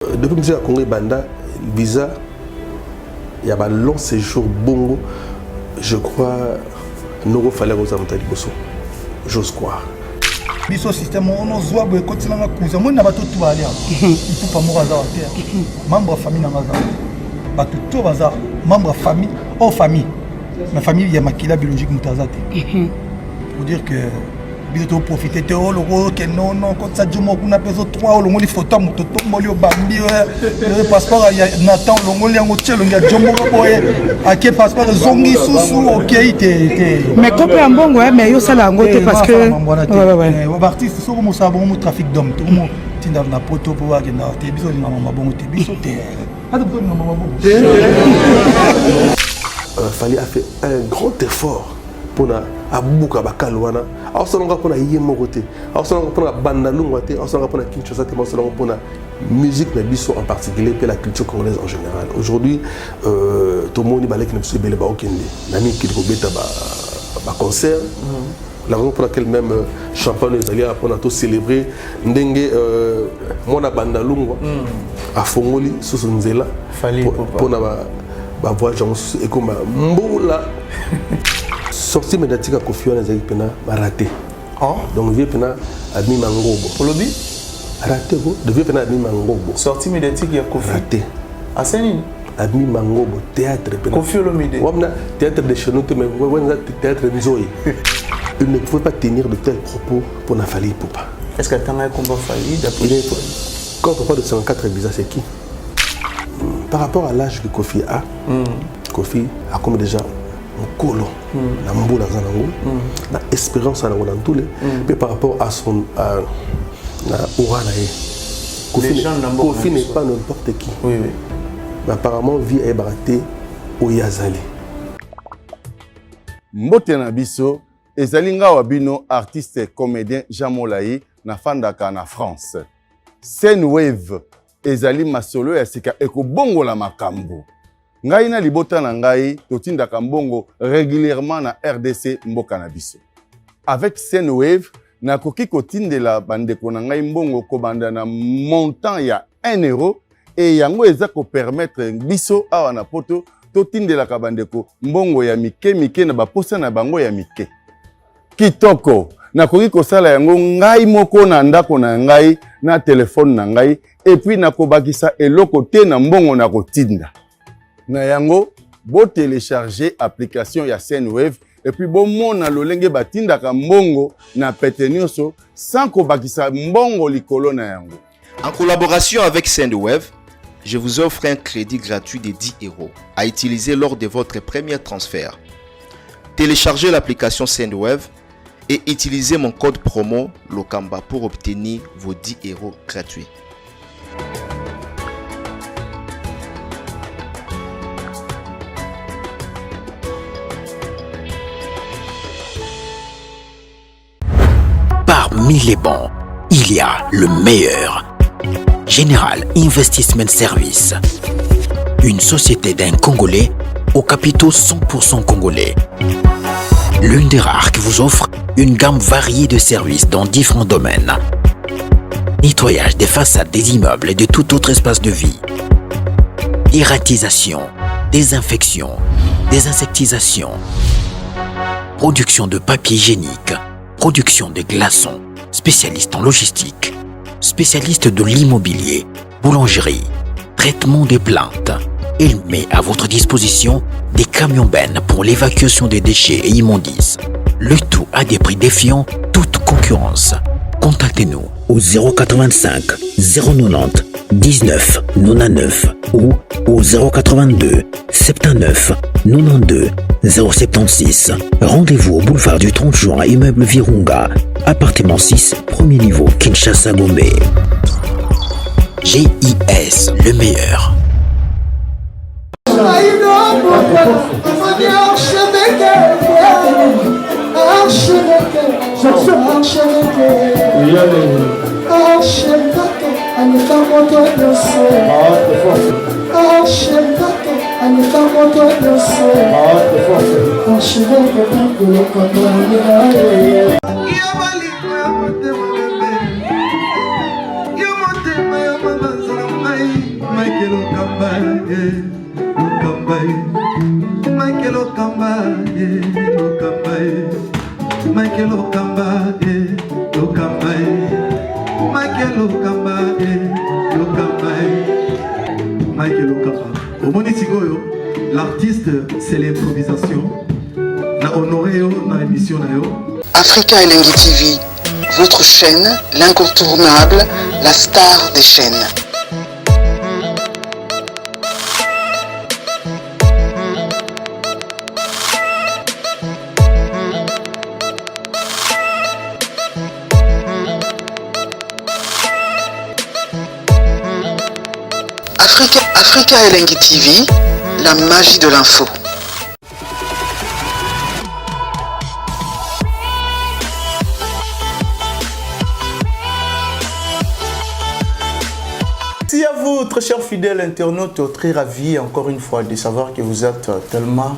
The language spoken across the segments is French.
Depuis que je suis Congo Banda, visa, il y a un long séjour bongo. Je crois qu'il fallait que vous ayez besoin. J'ose croire. Biso système on ozwa boye kotina nga kuza moi na bato tout aller tout pas mort hasard terre membre famille na ngaza bato tout bazar membre famille oh famille ma famille il y a makila biologique mutazate pour dire que biso profiter te o logo que non quand ça jumo kuna peso 3 o longo li photo moto to moli o bambi le passeport ya Nathan longo li ngo tchelo ngia jombo boye ake passeport zongi susu OK te mais ko pe ambongo mais yo sala ngo te parce que ouais artiste so mo sa bon trafic d'homme tout mo tinda na poto po wa kenda te biso ni mama bongo te biso te hada biso ni mama bongo fallait faire un grand effort pour na abuka bakalwana asalonga pour na yemo côté asalonga pour na bandalungu te asalonga pour na Kinshasa te asalonga pour na musique na biso en particulier et la culture congolaise en général. Aujourd'hui tout le monde balek na biso bele ba okende na mi kili ko beta ba concert la raison pour laquelle même champagne les alliés pour na to célébrer ndenge mona bandalungu a fongoli sous nzela pour na ba voyage et comme mboula sortie médiatique à Kofi Annan ezali pena raté. Donc vieux pena admis mangobo. Olobi raté go, devient pena admis mangobo. Sortie médiatique ya Kofi raté. Aseni admis mangobo théâtre pena. Kofi Olomide. Wamna théâtre de chez nous mais wamna théâtre nzoi. Il ne pouvait pas tenir de tels propos pour Nafali Poupa. Est-ce que Tanga combat Fali d'après quand on parle de 54 visas c'est qui? Par rapport à l'âge que Kofi a, Kofi a comme déjà Kolo, la mboula zanango, la espérance à la tout mais par rapport à son na aura na Kofi n'est pas n'importe qui. Oui. Mais apparemment vie est baraté au Yazali. Mbote na biso ezali nga wabino artiste comédien Jean Molayi na fandaka na France. Scène Wave ezali masolo ya sika ekobongola makambo. Ngai na libota na ngai totindaka mbongo régulièrement na RDC mboka na biso. Avec Scène Wave nakoki kotindela bandeko na ngai mbongo kobanda na montant ya 1 euro et yango eza ko permettre biso awa na poto totindelaka bandeko mbongo ya mike na baposa na bango ya mike. Kitoko nakoki kosala yango ngai moko na ndako na ngai na telefone na ngai et puis nakobakisa eloko te na mbongo na kotinda. Na yango bo télécharger application ya Sendwave et puis bo mona lolenge batindaka mbongo na pete nyonso sans kobakisa mbongo likolo na yango. En collaboration avec Sendwave, je vous offre un crédit gratuit de 10 € à utiliser lors de votre premier transfert. Téléchargez l'application Sendwave et utilisez mon code promo Lokamba pour obtenir vos 10 € gratuits. Parmi les bons, il y a le meilleur. Général Investissement Service. Une société d'un Congolais aux capitaux 100% congolais. L'une des rares qui vous offre une gamme variée de services dans différents domaines. Nettoyage des façades des immeubles et de tout autre espace de vie. Irratisation, désinfection, désinsectisation. Production de papier hygiénique. Production de glaçons. Spécialiste en logistique. Spécialiste de l'immobilier. Boulangerie. Traitement des plaintes. Il met à votre disposition des camions-bennes pour l'évacuation des déchets et immondices. Le tout à des prix défiant toute concurrence. Contactez-nous au 085 090 19 99 ou au 082 79 92 076. Rendez-vous au boulevard du 30 juin, immeuble Virunga, appartement 6, premier niveau, Kinshasa, Gombe. GIS, le meilleur. Michael Okamba, Okamba, Michael Okamba, Okamba, Michael Okamba, Okamba, Michael Okamba, Okamba, Michael Okamba. Au Moni Sigoyo, l'artiste c'est l'improvisation. Na honoré yo na émission na yo. Africa Elengi TV, votre chaîne, l'incontournable, la star des chaînes. Africa Elengi TV, la magie de l'info. Merci à vous, très chers fidèles internautes, très ravis encore une fois de savoir que vous êtes tellement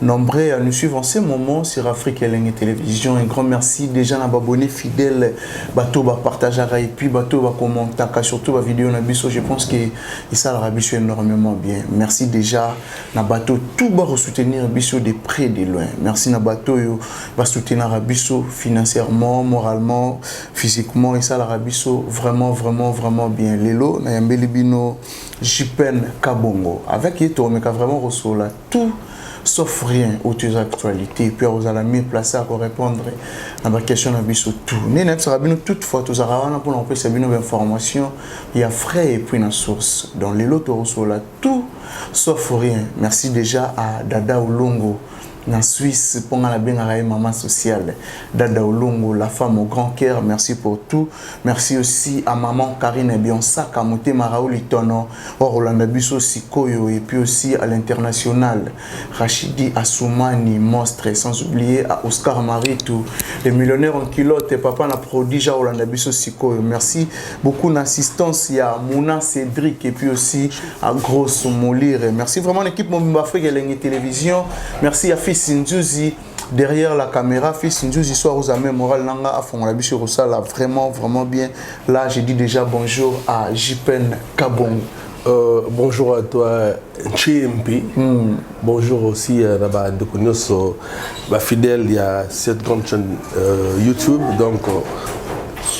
nombreux à nous suivre en ce moment sur Africa Elengi Télévision. Un grand merci déjà à abonnés fidèles, bateau va partager et puis bateau va commenter, surtout la vidéo na biso. Je pense que ça la biso énormément bien. Merci déjà na bateau tout va soutenir biso de près de loin. Merci na bateau va soutenir biso financièrement, moralement, physiquement et ça la biso vraiment bien. Lelo na yambeli bino Jipen Kabongo avec Yeto mais vraiment reçu là tout sauf rien aux actualités, puis aux amis placés à répondre à ma question à biso tout. Nénet sera bien toutefois tous aravana pour l'empêcher c'est bien information. Il y a frais et puis une source dans les lots là tout sauf rien. Merci déjà à Dada Olongo. En Suisse, pour la maman sociale, Dada Olongo, la femme au grand cœur, merci pour tout. Merci aussi à maman Karine Bionsa, Kamote Maraouli Tono, Orlando Busso Sikoyo, et puis aussi à l'international, Rachidi Assoumani, monstre, sans oublier à Oscar Maritou, les millionnaires en culotte, et papa n'a prodige à Orlando Busso Sikoyo. Merci beaucoup d'assistance, il y a Mouna Cédric, et puis aussi à Grosse Molire. Merci vraiment l'équipe Mobimba Afrique Elengi Télévision. Merci à Fils Ndjouzi derrière la caméra. Fils Ndjouzi soir aux amis moral nanga à fond la biche là vraiment bien. Là j'ai dit déjà bonjour à Jipen Kabongo. Bonjour à toi Chimpi. Bonjour aussi à la fidèle, il y a cette grande chaîne YouTube, donc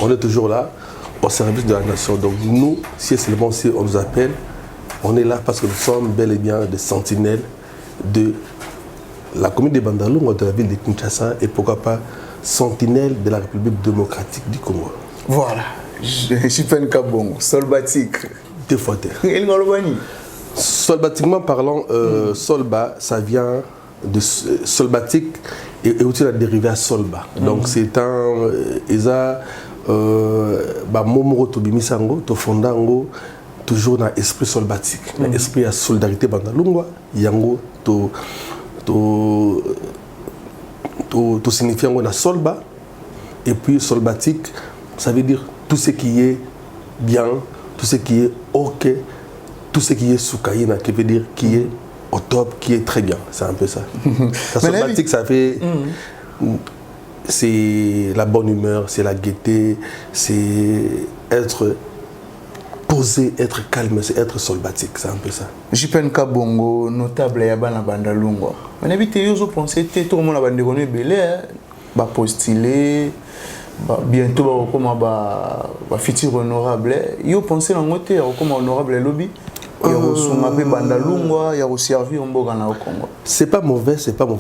on est toujours là au service de la nation. Donc nous, si seulement si on nous appelle, on est là parce que nous sommes bel et bien des sentinelles de la commune de Bandalungu, de la ville de Kinshasa et pourquoi pas sentinelle de la République démocratique du Congo. Voilà, Jipen Kabongo, Solbatik. Deux fois terre. Solbatiquement parlant, Solba, ça vient de Solbatique et aussi la dérivée à Solba. Donc c'est un Eza Momoro Tobimisango, Tofondango, toujours dans l'esprit solbatique, l'esprit à solidarité Bandalungu, Yango, tout signifiant la solba et puis solbatique ça veut dire tout ce qui est bien, tout ce qui est ok, tout ce qui est soukaïna qui veut dire qui est au top, qui est très bien, c'est un peu ça. La solbatique ça fait c'est la bonne humeur, c'est la gaieté, c'est être poser, être calme, c'est être solbatique, c'est un peu ça. Jipen Kabongo, notable ya bana Bandalungu. On habite yozo penser tout le monde a bandé belé, ba postuler, bientôt comme ba futur honorable. Yo penser en côté comme honorable lobby. C'est pas mauvais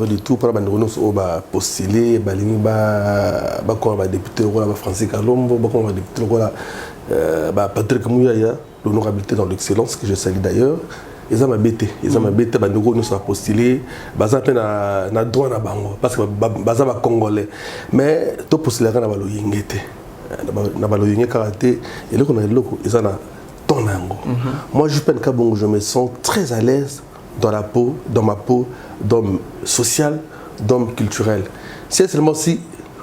du tout pour la postuler, député Francis Kalombo, député Patrick Mouyaya, l'honorabilité dans l'excellence que je salue d'ailleurs. Ils ont m'embêté, nous sommes postulés, na droit na bango parce que baza ba congolais. Mais to postuler na balo yingete, na balo yingé karaté et là qu'on a loko ils en a Moi, Jipen Kabongo, je me sens très à l'aise dans ma peau d'homme social, d'homme culturel. C'est seulement si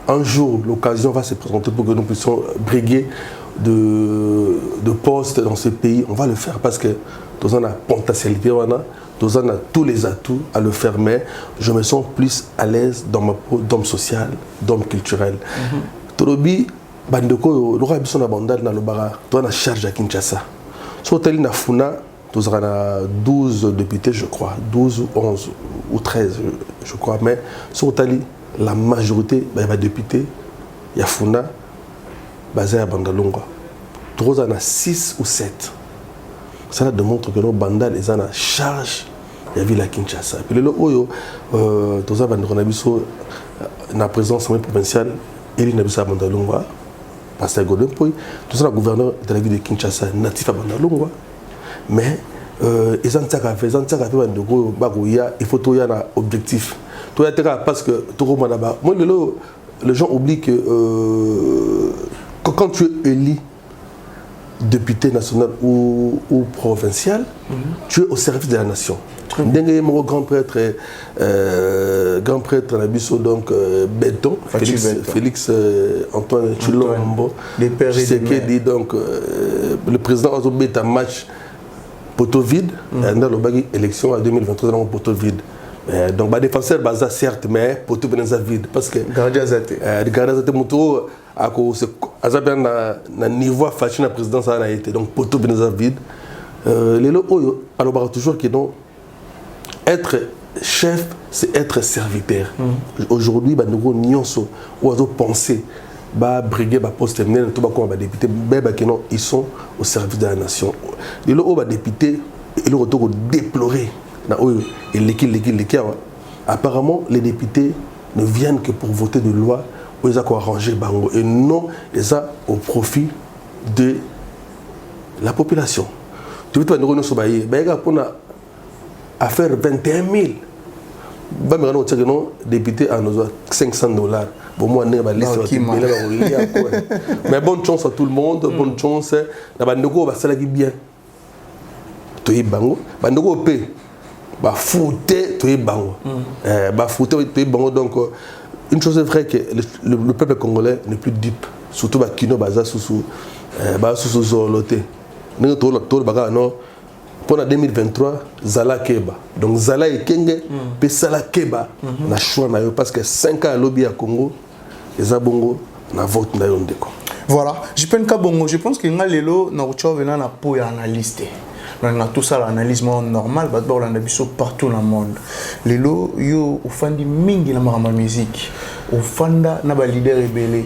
un jour l'occasion va se présenter pour que nous puissions briguer de postes dans ce pays, on va le faire parce que nous avons la potentialité, nous avons tous les atouts à le faire, mais je me sens plus à l'aise dans ma peau d'homme social, d'homme culturel. Torobi, Bandeko, le roi Bisson Abandal, dans le bara, tu as la charge à Kinshasa. Si tu as une funa, Tous on a 12 députés, je crois, 12 ou 11 ou 13, je crois. Mais sur Tali, la majorité, il y a députés, il y a Funa, basé à Bandalunga. Tous on a 6 ou 7. Ça démontre que nos bandales, ils ont la charge. Il y a la Kinshasa. Puis le Oyo, tous on a la présidence provinciale, il y a Bandalunga. Parce que tout ça, le gouverneur de la ville de Kinshasa, natif à Bandalunga. Mais ils ont il faut qu'il y ait un objectif. Parce que moi, les gens oublient que quand tu es élu député national ou provincial, tu es au service de la nation. Mon grand prêtre Nabiso, donc Béton, Félix Antoine Chilombo, dit donc le président a oublié un match poteau vide, dans l'élection en 2023, dans poteau vide. Donc, les défenseurs, certes, mais poteau vide. Parce que Gardazate Mouto, à cause de niveau fashion la présidence a été donc poteau vide. Les lots, alors toujours que non. Être chef, c'est être serviteur. Aujourd'hui, nous avons pensé, briguer, poste, député, ils sont au service de la nation. Les députés, ils ont déploré. Apparemment, les députés ne viennent que pour voter des lois où ils ont arrangé Bango et non les a au profit de la population. Tu veux nous à faire 21 000. Député à nos $500. Bon, moi, mais bonne chance à tout le monde, bonne chance. Bango va s'aller bien. Tu es Bango. Bango paie. Fouté, tu es Bango. Fouté, tu es Bango. Donc, une chose est vraie que le peuple congolais n'est plus dupe. Surtout Kino Baza sous Zoloté. Nous avons pour 2023, Zala Keba. Donc Zala et Kenge, puis Zala Keba, na choix parce que 5 ans à lobby à Congo, et Zabongo, na vote na yondeko. Voilà, je pense que nga lelo na ucho vena na po ya analyste. On a tout ça l'analyse normale, d'abord on a biso partout dans le monde. Lelo yo ufandi mingi na marama musique. Ufanda na ba leader rebelle.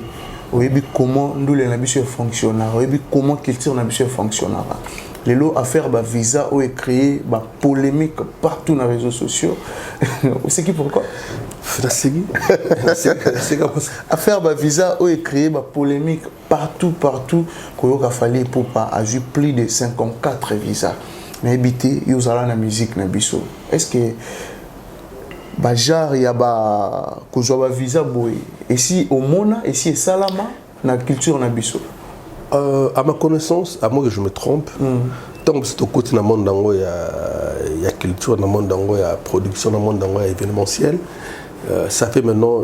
Oyebi comment ndule na biso fonctionne, oyebi comment culture na biso fonctionne. Les lots affaires bah visa ont créé bah polémique partout dans les réseaux sociaux. C'est qui pourquoi? Affaire bah visa ont créé bah polémique partout qu'on a fallu pour pas ajouter plus de 54 visas. Mais habiter ils ont la musique na biso. Est-ce que bah genre il y a bah qu'on soit visa boy et si au mona et si salama na culture na biso. À ma connaissance, à moins que je me trompe, tant que c'est au côté dans le monde, il y a culture dans le monde, il y a production dans le monde, il y a événementiel. Ça fait maintenant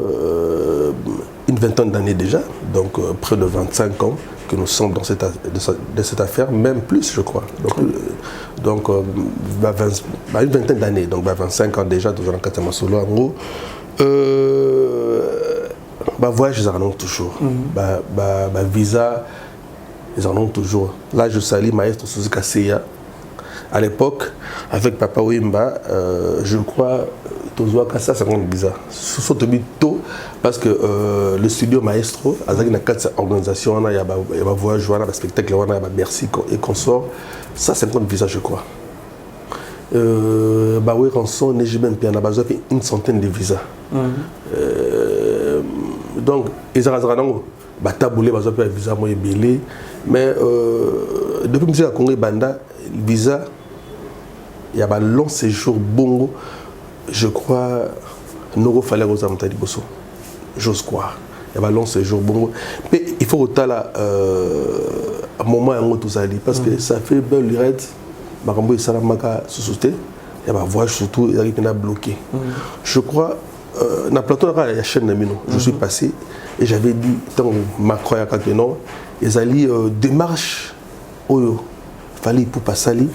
une vingtaine d'années déjà, donc près de 25 ans que nous sommes dans cette affaire, même plus je crois. Donc une vingtaine d'années, donc 25 ans déjà, dans un Katama Solo en gros. Voyage, ils en ont toujours. Visa. Ils en ont toujours. Là, je salue Maestro Suzuka Seya. À l'époque, avec Papa Wimba, je crois, Tozoa Kassa, ça compte bizarre. Surtout tôt, parce que le studio Maestro, avec une organisation, il y a un voyage, il y a un spectacle, il y a Bercy et consort. Ça, c'est un visa, je crois. Oui, rançon, j'ai même une centaine de visas. Donc, ils ont taboulé, ils ont visa moins belé. Mais depuis que je suis Congo Banda, le visa, il y a un long séjour bongo, je crois, nous fallait aux amateurs de Bosso. J'ose croire. Il y a un long séjour bongo. Mais il faut autant là, un moment où tout ça dit, parce que ça fait belle lurette, Marambo et Salamaka sous-sauté, il y a un voyage surtout, il y a bloqué. Je crois, dans le plateau, il y a une chaîne de Mino. Je suis passé et j'avais dit, tant Macron a quand non, ils allaient démarche il fallait pour passer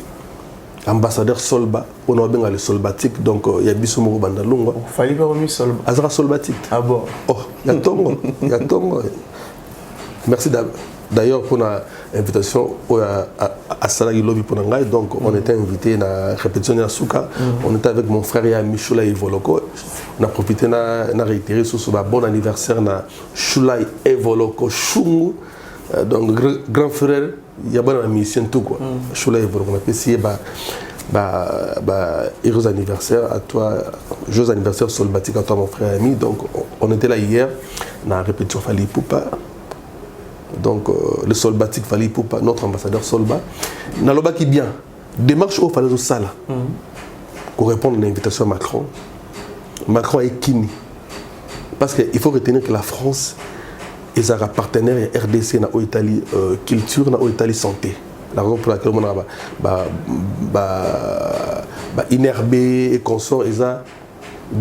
ambassadeur Solba on a bien le solbatique donc il y a biso moko bandalunga fallait pas remis Solba azara solbatique ah bon oh il y a tongo merci d'abord D'ailleurs, pour l'invitation à Salagi Lobby pour Nangai, donc on était invité à la répétition à Souka. On était avec mon frère et Michoula Evoloko. On a profité de réitérer sur ce bon anniversaire de Choula Evoloko Chungu. Donc, grand frère, il y a une mission tout quoi. Choula Evoloko. On a essayé heureux anniversaire à toi, joyeux anniversaire Solbatik à toi mon frère et ami. Donc, on était là hier, on a répétition Fali Poupa. Donc, le Solbatik Fali Poupa, notre ambassadeur Solba. Naloba qui bien, démarche au Falazo Sala pour répondre à l'invitation à Macron. Macron est Kini. Parce qu'il faut retenir que la France est un partenaire RDC dans l'Italie culture, dans l'Italie santé. La raison pour laquelle on a inerbé et consort est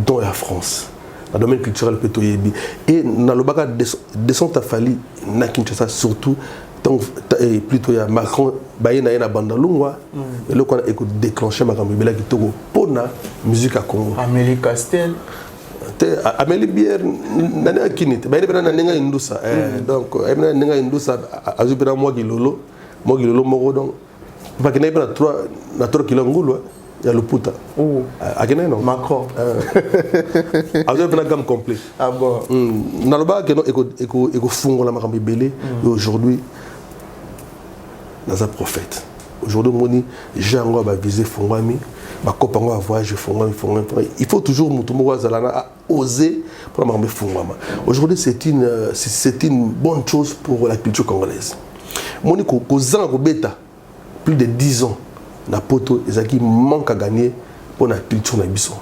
dans la France. Dans le domaine culturel plutôt. Et dans le bagage descend à Fali, na Kinshasa surtout, plutôt il y a Macron, il y a Bandalungwa, et là on a déclenché Macron, il y a pour la musique à Congo. Amélie Castel. Amélie Bière, nana kinit, ba ina na nenga indusa. Donc ina nenga indusa azubira Mwagilolo moko donc pas que na 3 kilongulu ya luputa. Oh, akene non Macron. Azubira gamme complet. Ah bon. Naloba que non eko fungola makambi belé et aujourd'hui dans un prophète. Aujourd'hui moni jango ba viser fungwami. Il faut toujours oser pour la aujourd'hui, c'est une bonne chose pour la culture congolaise. Monico, plus de 10 ans, na poto, ils manquent à gagner pour la culture nabiso.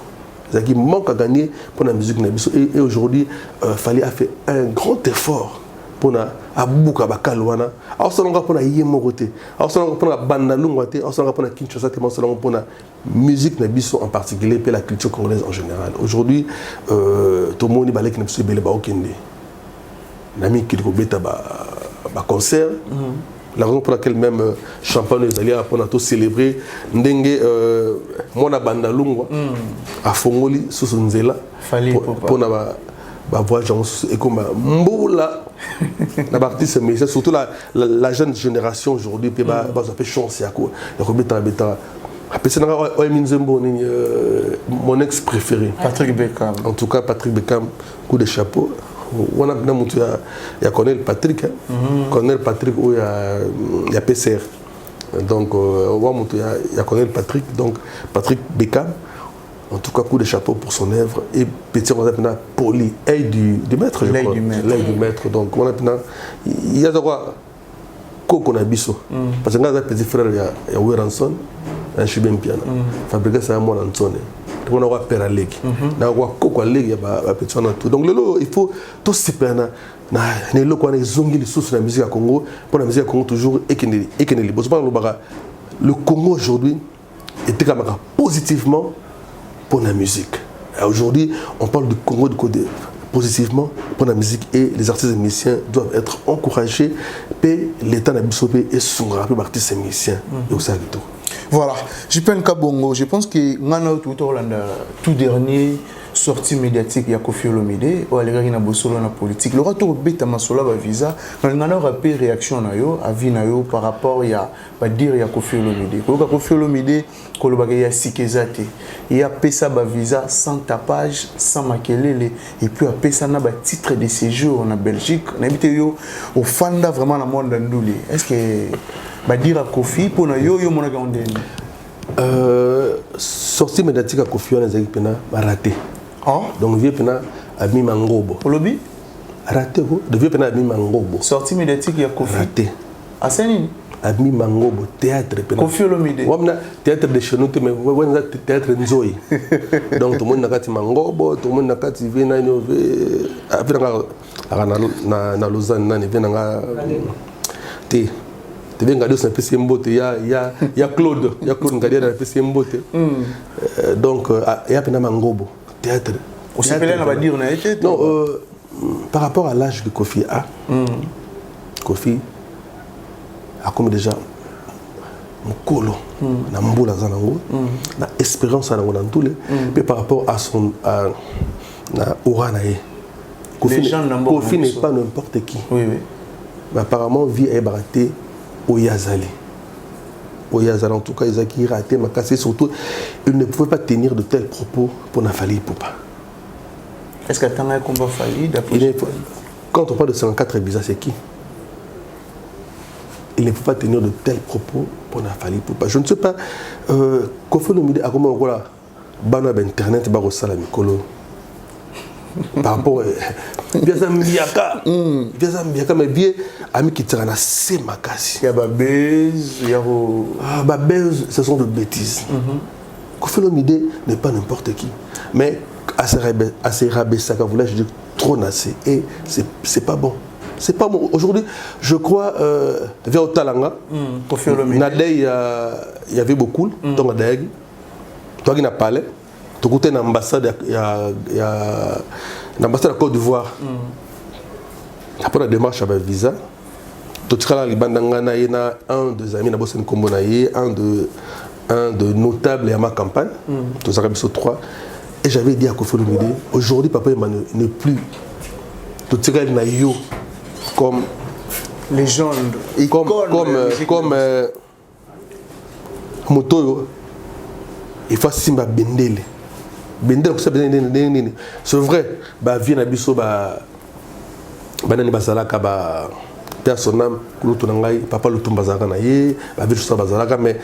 Ils manquent à gagner pour la musique nabiso. Et aujourd'hui, il fallait faire un grand effort pour na abuka bakalwana asolonga pour na yemogote asolonga pour na bandalungwate asolonga pour na Kinshasa te asolonga pour na musique na biso en particulier et la culture congolaise en général. Aujourd'hui tout le monde balek na biso belé ba okende nami kiliko beta ba concert. La raison pour laquelle même champagne les alliés pour na to célébrer ndenge mona bandalungwa a fongoli sous nzela pour na voyage et comme mboula la partie c'est mais surtout la jeune génération aujourd'hui peut ba fait chance ya ko beta mon ex préféré Patrick Beckham. En tout cas Patrick Beckham, coup de chapeau. On a il y a Colonel Patrick, Colonel Patrick où il y a PCR. Donc il y a Colonel Patrick, donc Patrick Beckham. En tout cas, coup de chapeau pour son œuvre. Et petit, on a poli, aide du maître, je crois. L'aide du maître. Donc, on a il y a de quoi qu'on a biso. Parce que quand on a petit frère, il y a Weranson, un chibem piano. Fabriqué ça à moi, Anson. On a père à l'aigle. On a coco à l'aigle, il y a petit tout. Donc, il faut tout se perdre. Il y a des zongis de source de la musique à Congo. Pour la musique à Congo, toujours, le Congo aujourd'hui est positivement pour la musique. Aujourd'hui, on parle du Congo positivement pour la musique et les artistes et musiciens doivent être encouragés. Et l'État n'a pas et son rapport artistes et musiciens. Voilà, je pense que tout dernier sortie médiatique il y a Koffi Olomide ou aller na bosolo na politique le retour beta masola ba visa na rappel réaction na yo avis na yo par rapport ya ba dire ya Koffi Olomide ko Koffi Olomide ko lo ba ya sikezate il y a pesa ba visa sans tapage sans makelele et puis a pesa na ba titre de séjour en Belgique na habité yo au fanda vraiment na monde nduli est-ce que ba dire à Koffi pour na yo mona ka ondeni sortie médiatique à Koffi on a pena raté. Donc vieux pena a mis mangobo. Olobi raté go de vieux pena a mis mangobo. Sortie médiatique ya Koffi raté. A Senini a mis mangobo théâtre pena. Koffi Olomide. Wamna théâtre de chez nous mais wona théâtre nzoi. Donc tout le monde nakati mangobo, tout le monde nakati vena no na Lausanne na vena te Ngadio c'est un peu simbote, il y a Claude Ngadio dans un peu simbote. Donc il y a Pena Mangobo, théâtre. Aussi peut-être on va dire on a été. Non, par rapport à l'âge que Koffi a, Koffi a comme déjà un colo, na mboula zanango, na espérance à dans tous les. Mais par rapport à son na aura nae, Koffi n'est pas n'importe qui. Oui oui. mais apparemment vie est raté au Yazali. Au Yazali, en tout cas, ils ont raté ma cassé, surtout, ils ne pouvaient pas tenir de tels propos pour Nafali Poupa. Est-ce que tu as un combat failli quand on parle de 54 bizarre, c'est qui? Il ne peut pas tenir de tels propos pour Nafali Poupa. Je ne sais pas, Kofi Olomide a comment voilà, bana internet ba rosala mikolo. Par rapport bien Zambiaka, mais bien ami qui tira na c'est makasi. Il y a babez, il y a babez, ce sont de bêtises. Kofi Olomide n'est pas n'importe qui, mais assez rabaissaka vous là je dis trop nassé et c'est pas bon. C'est pas bon. Aujourd'hui, je crois, vers Otalanga, Nadei, il y avait beaucoup, donc Nadei, toi qui n'as pas parlé, tu as une ambassade, il y a l'ambassade de Côte d'Ivoire. Après la démarche avec visa, tu as un des amis, un de notable à ma campagne, tu as sur 3. Et j'avais dit à Kofi Olomide, aujourd'hui, papa n'est plus. Tu as une comme légende, comme Motoyo, il faut Simba Bendele. Bendele, c'est vrai, bah vient à Bisso, bah Banani Bazalaka, bah personnel, papa le Tumbazaka naïe, bah Bisso Bazalaka, mais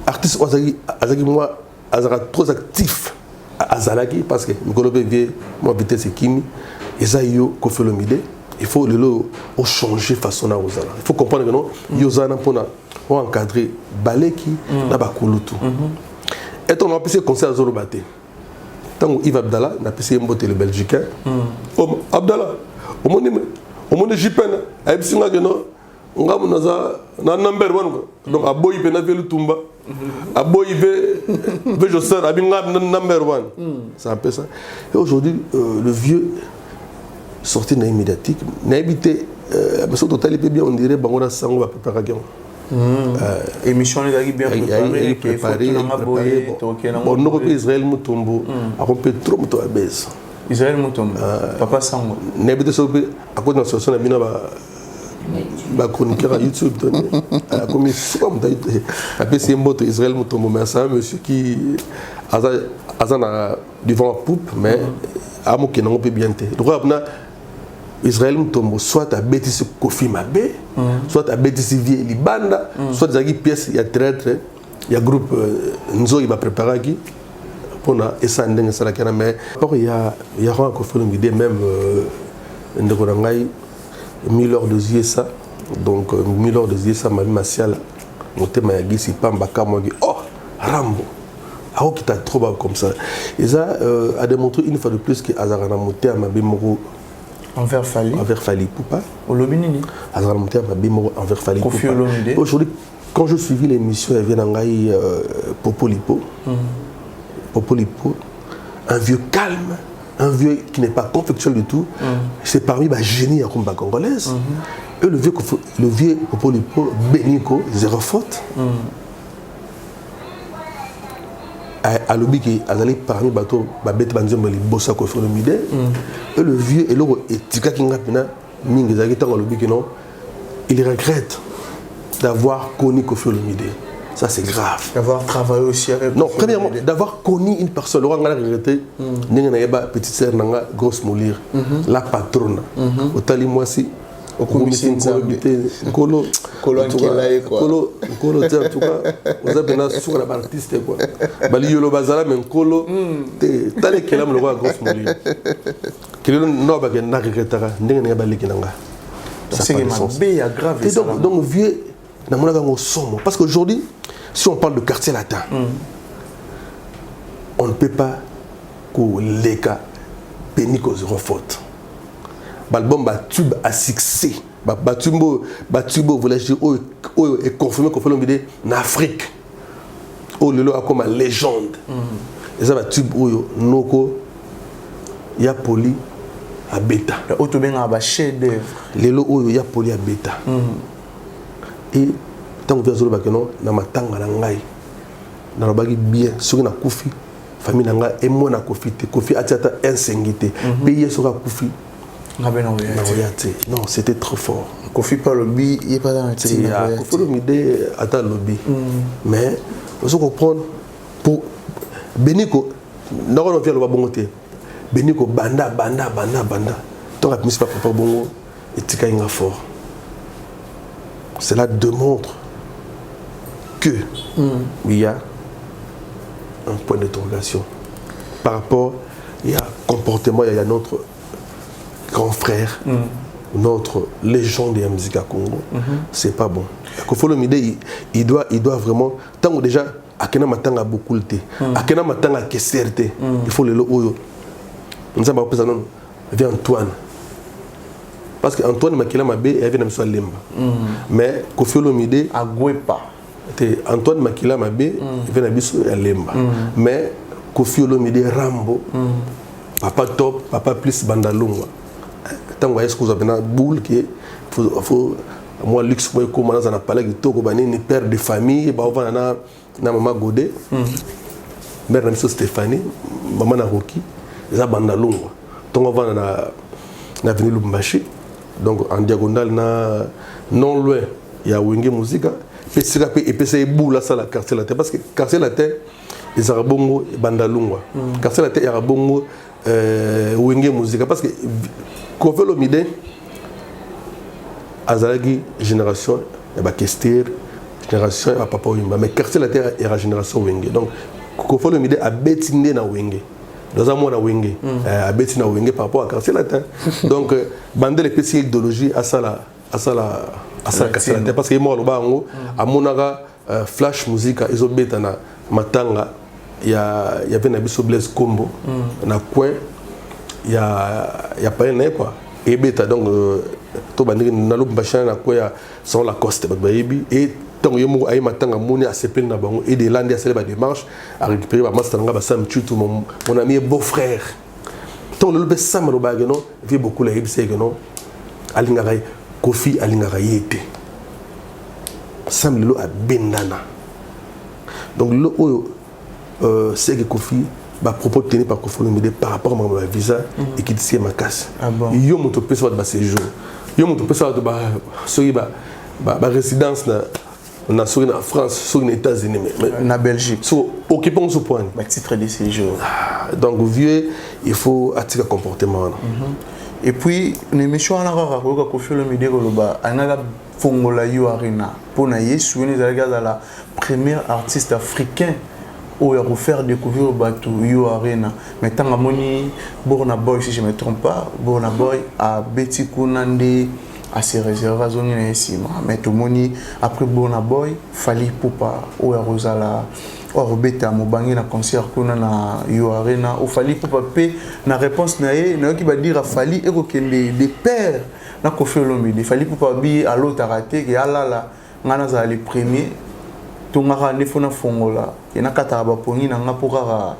artiste Azaki, moi, Azara trop actif à Azalaki parce que Ngolobe vient, moi, vitesse c'est Kimi, et ça, yo, Kofi Olomide. Il faut le changer façon à Ozala. Il faut comprendre que non, Yozana pour encadrer Baleki na bakulutu. Et on a appelé conseil à Zorobate. Tant Yves Abdallah n'a appelé Mbote le Belgicain. Abdallah, au monde Jipen, a Epsinga que non, on a na number 1. Donc Aboy Pena le Tumba. Aboy ve Josser, Abinga number 1. C'est un peu ça. Et aujourd'hui, le vieux sorti na médiatique n'a habité mais surtout total bien on dirait bangola sango va préparer émission est bien préparée bon nous que Israël Mutombo a rompé trop moto à baisse Israël Mutombo papa sango n'a habité sur à cause de la situation na bina ba chroniqueur à YouTube a comme souvent après c'est moto Israël Mutombo mais ça monsieur qui azana devant la poupe mais à mon qui n'ont pas bien été donc Israël Mutombo soit à bêtise Kofi Mabe, soit à bêtise Vie Libanda, soit des pièces, il y a traître, il y a groupe Nzo il va préparer qui pour na esandeng ça la kana mais il y a un Kofi Olomide même ndekorangai 1000 heures de ça donc 1000 heures de ça ma martial motema ya gisi pamba kama oh Rambo ah qui t'a trop comme ça et ça a démontré une fois de plus que Azarana Moté Mabe moko envers Fali Poupa. Olobinini. Envers Fali Poupa. Aujourd'hui, quand je suivis l'émission, il vient d'Angaï Popolipo. Popolipo, un vieux calme, un vieux qui n'est pas conflictuel du tout. C'est parmi les génies à combat congolaise. Et le vieux Popolipo, Beniko, zéro faute. À l'objet qui a allé parmi bateau babette banzemba li bossa Kofi Olomide et le vieux et le etika kinga pina mingi zaki tango l'objet que non il regrette d'avoir connu Kofi Olomide. Ça c'est grave. D'avoir travaillé aussi avec non premièrement d'avoir connu une personne le rang a regretté ninga na yeba petite sœur nanga grosse molire la patronne otali moi si au comité Kolo en tout cas vous avez bien sur la artiste quoi bali yolo bazala men Kolo te tale kelam le grosse molire kilo no ba na regretera ndenge na bali kinanga c'est grave et donc vieux na mona ngo somo parce qu'aujourd'hui si on parle de quartier latin on ne peut pas que les cas péniques aux fautes l'album tube à succès tube voulait dire est confirmé qu'on fait l'idée en Afrique oh le a comme une légende et ça tube noko ya poli à bêta auto ben a chef d'œuvre le lo ya poli à bêta et tant que vous avez non na matanga na ngai na robaki bien sur na kufi famille na ngai et moi na kofi te kofi atiata insengité payer sur kufi Non, c'était trop fort. Kofi pas lobby, il est pas dans le team. Kofi Olomide attend lobby. Mais il faut comprendre pour Beniko, nous on vient le bongoté. Beniko banda. Tant que musique pas bongo et tika inga fort. Cela démontre que il y a un point d'interrogation par rapport il y a comportement, il y a notre grand frère, notre légende de la musique à Congo. C'est pas bon. Kofi Olomide, il doit vraiment tant que déjà akena matanga beaucoup le thé, akena matanga keserte, il faut le oyo. Nous avons pas non, vient Antoine. Parce que Antoine Makila Mabé il vient de Lemba. Mais Kofi Olomide a Gwepa. Antoine Makila Mabé il vient de Lemba. Mais Kofi Olomide Rambo, papa top, papa plus bandalunga. Tant que est-ce que vous avez une boule qui faut moi luxe moi comme dans un palais qui toko banini père de famille ba on na maman Godé mère de Stéphanie maman na Rocky za bandalunga donc on va na avenue Lubumbashi donc en diagonale na non loin il y a Wenge Musica pesika pe epesa boule ça la quartier latin parce que quartier latin les arabongo bandalunga quartier latin il y a bongo Wenge Musica parce que Kofi Olomide azalaki génération ya ba Kester génération ya papa Oyimba mais quartier la terre era génération Wenge donc Kofi Olomide a betinde na Wenge dans un mois na Wenge a betine na Wenge par rapport à quartier latin donc bande les petits idéologie à ça quartier latin parce que moi loba ngo a monaka flash musique izo betana matanga ya avait na biso Blaise Kombo na coin ya pas né quoi et beta donc to bandiki na Lubumbashi na quoi sans la coste bayebi et tant yemo ay matanga moni a sepel na bango et de landi a célébrer démarche à récupérer ba master nga ba sam tutu mon ami beau-frère tant le be sam ro bageno vi beaucoup la yebise que non alingara Kofi alingara yete sam lelo a bendana donc le c'est que Kofi ba propos tenu par Kofi Olomide par rapport à mon visa et qui dit ma casse yo moto pesa ba séjour yo moto pesa ba résidence na sur en France sur les États-Unis mais na Belgique so occupons ce point ba titre de séjour donc vieux il faut attirer comportement et puis l'émission na rara ko Kofi Olomide ko loba anaka fongola yo arena pona yesu ni za la première artiste africain où il va faire découvrir au bateau Yo Arena. Mais tant que moni Burna Boy, si je ne me trompe pas, Burna Boy a Betty Kounande à ses réserves à zone ici. Mais tout moni après Burna Boy, Fali Poupa où il Rosala ou Robeta Mobangi na concert qu'on a na Yo Arena ou Fali Poupa pe na réponse na qui va dire à Fali et que des pères na Kofi Olomide Fali Poupa bi à l'autre raté que alala ngana za les premiers tongaka ndefona fongola ena kata ba pongi na ngapokaka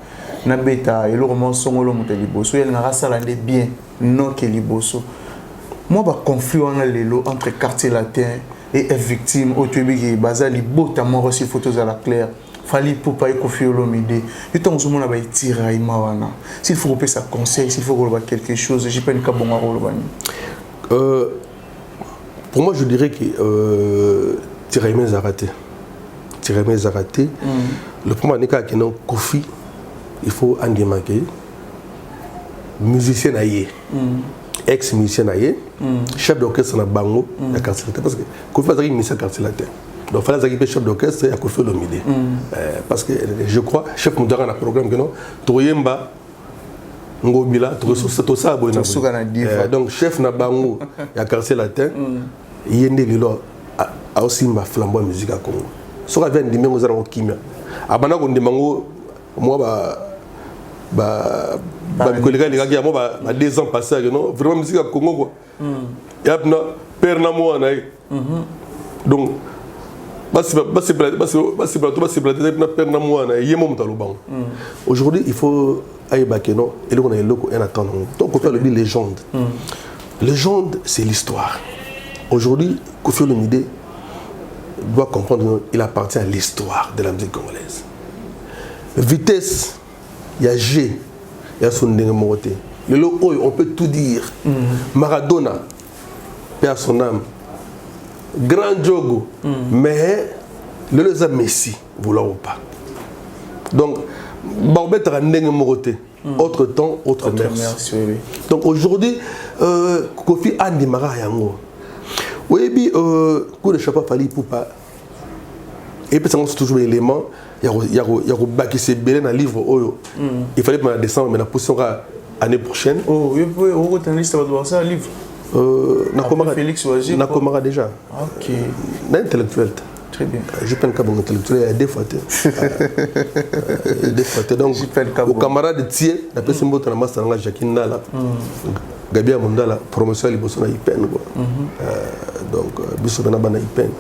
na beta elo roman songolo muteliboso yel ngara sala nde bien non que liboso moi ba conflit wana lelo entre quartier latin et victime otubi bazali bota mo reçu photos à la claire Fali Poupa et Kofi Olomide et tant que mona ba tira imawana s'il faut repérer sa conseil s'il faut revoir quelque chose j'ai pas une kabonga rolobani pour moi je dirais que Tiraïmé Zaraté Zaraté. Le premier cas qui est Kofi, il faut en démarquer. Musicien aïe, ex-musicien aïe, chef d'orchestre na Bango, la quartier latin. Parce que Kofi a mis sa quartier latin. Donc il fallait s'occuper chef d'orchestre à Kofi Olomide. Parce que je crois, chef Moudara a un programme que non, Toyemba, Ngobila, Tosa, donc chef na Bango, la quartier latin, Yende Lilo a aussi ma flambeau musique à Congo. So ka vient ndimé ngozara ko kimia abana ko ndimango moi ba collègue les gars moi ba 2 ans passé non vraiment musique à Congo quoi et apna père na moi na donc aujourd'hui il faut aïba que non et on a loko en attendant donc on parle de légende légende c'est l'histoire aujourd'hui Kofi Olomide doit comprendre qu'il appartient à l'histoire de la musique congolaise. Vitesse, il y a G, il y a son Le lot, on peut tout dire. Maradona, paix à son âme. Grand Diogo. Mais le lot, Messi, vouloir ou pas. Donc, Barbette a un moroté. Autre temps, autre mœurs. Oui. Donc aujourd'hui, Kofi a démarré à Yango. Oui, puis, coup de chapeau, Fally Ipupa. Et puis, c'est toujours un élément. Il y a un bac qui s'est belé dans le livre. Il fallait que je descende, mais la position l'année prochaine. Oh, oui, vous avez une liste de voir un livre. Félix Ouagir. Nakomara déjà. Ok. L'intellectuel. Très bien. Je peine comme un intellectuel, il y a des fois. Des fois. Donc, au camarade de Thier, la personne qui a été master dans Jacqueline Nala, Gabia Mondala, promotion à l'Ibosona Ipen. Donc, Bissobana Bana Ipen.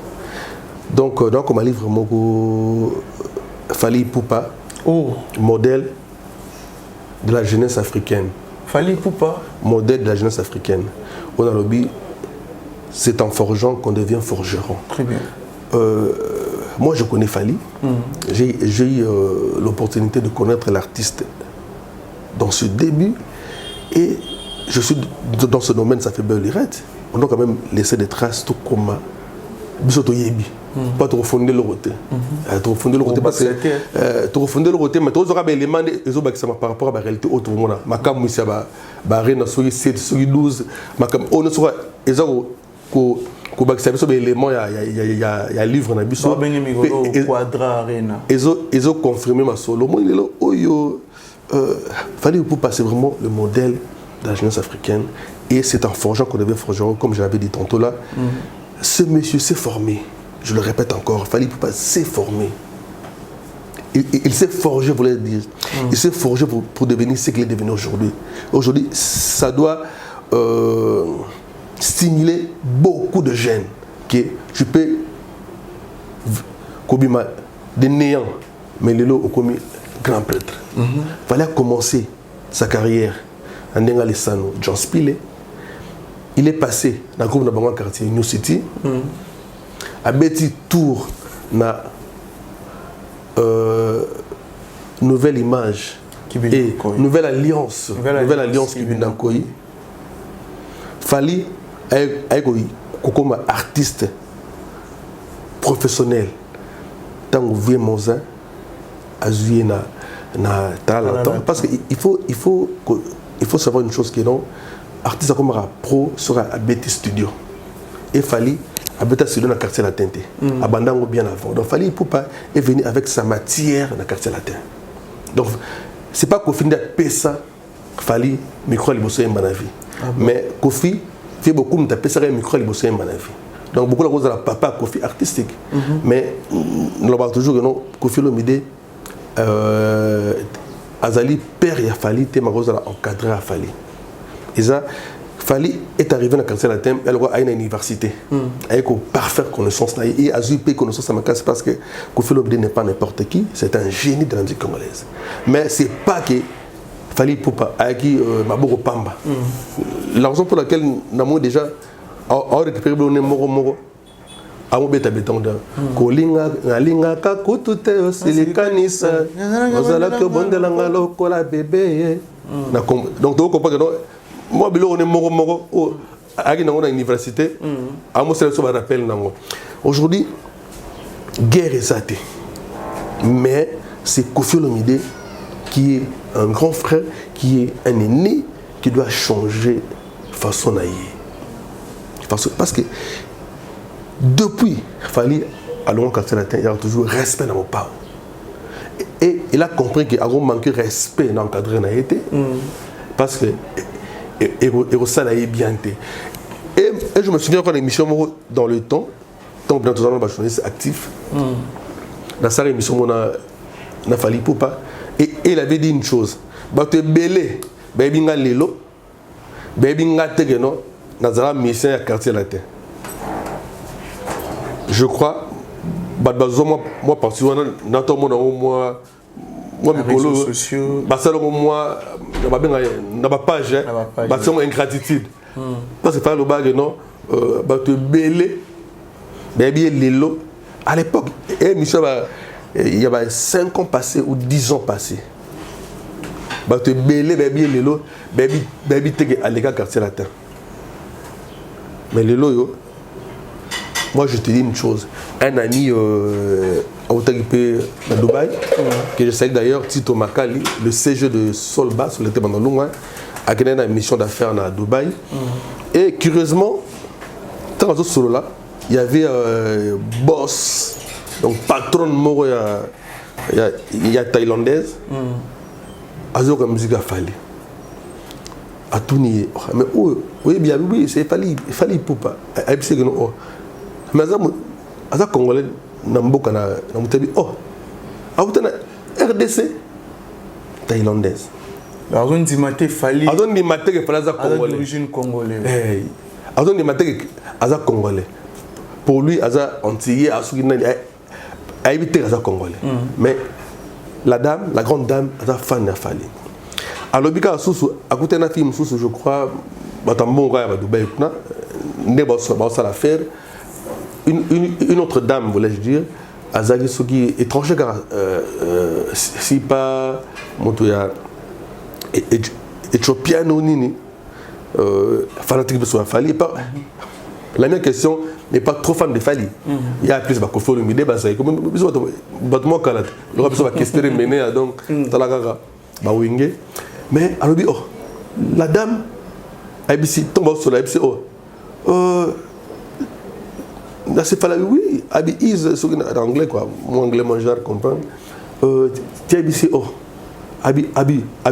Donc, on a livre Fally Ipupa, modèle de la jeunesse africaine. Fally Ipupa, modèle de la jeunesse africaine. On a lobby, c'est en forgeant qu'on devient forgeron. Très bien. Moi, je connais Fally. J'ai eu l'opportunité de connaître l'artiste dans ce début. Et je suis dans ce domaine, ça fait belle lirette. On a quand même laissé des traces tout comme Bisoto Yebi. Pas trop fonder le côté. Trop fonder le côté parce que trop fonder le côté, mais tous les éléments des autres par rapport à la réalité autre monde. Ma cam ici à Barre sur 7 sur 12. Ma cam on sera exact ko bakisa biso éléments il y a livre na biso quadra arena. Ils ont confirmé ma solo. Moi il est là oyo Fally Ipupa c'est vraiment le modèle de la jeunesse africaine et c'est en forgeant qu'on devient forgeron comme je l'avais dit tantôt là. Ce monsieur s'est formé. Je le répète encore, Fally Ipupa s'est formé. Il s'est forgé, vous voulez dire. Il s'est forgé pour devenir ce qu'il est devenu aujourd'hui. Aujourd'hui, ça doit stimuler beaucoup de jeunes. Que tu peux, Kobima, des néants, mais les lots ont commis grand prêtre. Fallait commencer sa carrière en Nengalesano, John Spilé. Il est passé dans le groupe de Bango quartier New City. A Betty Tour na nouvelle image et nouvelle alliance qui vient d'Ankoyi. Fally comme artiste professionnel tant que vieux Moza a joué na talent parce que il faut savoir une chose qui est non artiste comme un pro sera à Betty Studio et Fally Abeta Studio dans le quartier latin. Abandon bien avant. Donc Fally Ipupa est venu avec sa matière dans le quartier latin. Donc c'est pas Kofi de Pessa Fally micro liboso en banavi. Mais Kofi fait beaucoup de Pessa micro liboso en banavi. Donc beaucoup de choses à la papa Kofi artistique. Mais nous l'avons toujours que non Kofi Olomide Azali père et Fally te marosa encadré à Fally. Et ça Fally est arrivé dans le quartier latin, elle a une université. Avec une parfaite connaissance. Et a eu connaissance à ma classe parce que Kofi Olomide n'est pas n'importe qui, c'est un génie de la musique congolaise. Mais ce n'est pas que Fally Ipupa avec Maboko Pamba. La raison pour laquelle nous avons déjà récupéré le Moro. Amo beta betonda kolinga ngalinga ka kutute osilikanisa ozala ko bondela ngalo kola bébé donc tu comprends que moi bilo on est moro à l'université à moi c'est le rappel nango aujourd'hui guerre est satée mais c'est Kofi Olomide qui est un grand frère qui est un aîné qui doit changer façon naïe parce que depuis Fally à l'Union quartier latin il y a toujours respect dans mon parents et il a compris qu'il a manqué de respect dans le cadre n'a été parce que et ça l'a bien été et je me souviens quand l'émission dans le temps tant bien tous les journalistes actifs dans sa émission on a Fally Ipupa et il avait dit une chose bah tu es belé baby nga lelo baby nga tegeno nazara mission à quartier latin. Je crois, moi, parce que moi, Mikolo, moi, na ba page, c'est une ingratitude. Parce que faire le bague, non, te belé, baby lilo. À l'époque, il y avait 5 ans passés ou 10 ans passés. bah te belé baby lelo baby teke aleka quartier latin mais lelo yo moi je te dis une chose un ami à Dubaï que je salue d'ailleurs Tito Makali le CG de Solba sur le thème dans Lungwa a gagné une mission d'affaires à Dubaï et curieusement dans ce solo là il y avait boss donc patron moro il y a thaïlandaise azo comme musique a fallu à tout nier mais oui bien oui c'est fallait poupa ai c'est que non mais aza congolais na mboka na mutabi abutana RDC thaïlandaise azon dimate fallait azon dimate que fallait aza congolais d'origine congolaise azon dimate que aza congolais pour lui aza antillais asuki nani a évité aza congolais mais la dame la grande dame aza fan na fali alors bika susu akuté na film susu je crois batambonga ya Dubaï kuna ndeba ça l'affaire une autre dame voulais-je dire azali soki étranger car si pas motoya éthiopienne ou nini fanatique de soi fali pas la même question n'est pas trop fan de Fali. Il y a plus de Kofi Olomide, comme battement kalat. Le rap va questionner mener donc talagaga ba wingé. Mais alors la dame ABC tombe sur la ABC là c'est pas oui, abi is en anglais quoi. Moi anglais manger comprendre. ABC Abi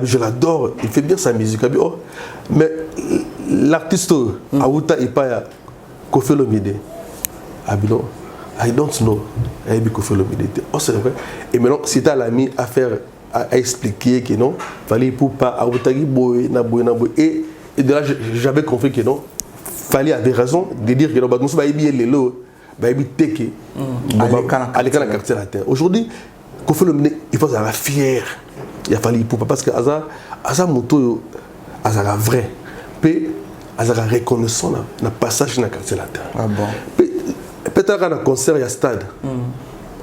je l'adore, il fait bien sa musique abi mais l'artiste Aouta Ipaya Kofi Olomide. Abino, I don't know. Kofi Olomide. Oh, c'est vrai. Et maintenant, si tu as l'ami à faire, à expliquer que non, il fallait pour pas Aoutagi boy, na boy. Et de là, j'avais compris que non, fallait avait raison de dire que non, bah, nous sommes bien les lots, bah, teke, à l'écran quartier latin. Aujourd'hui, Kofi Olomide, il faut être fier. Il a fallu pour pas parce que Aza moto, Aza vrai. Puis, Aza reconnaissant le passage dans le quartier latin. Ah bon. Peut-être qu'à un concert, il y a un stade.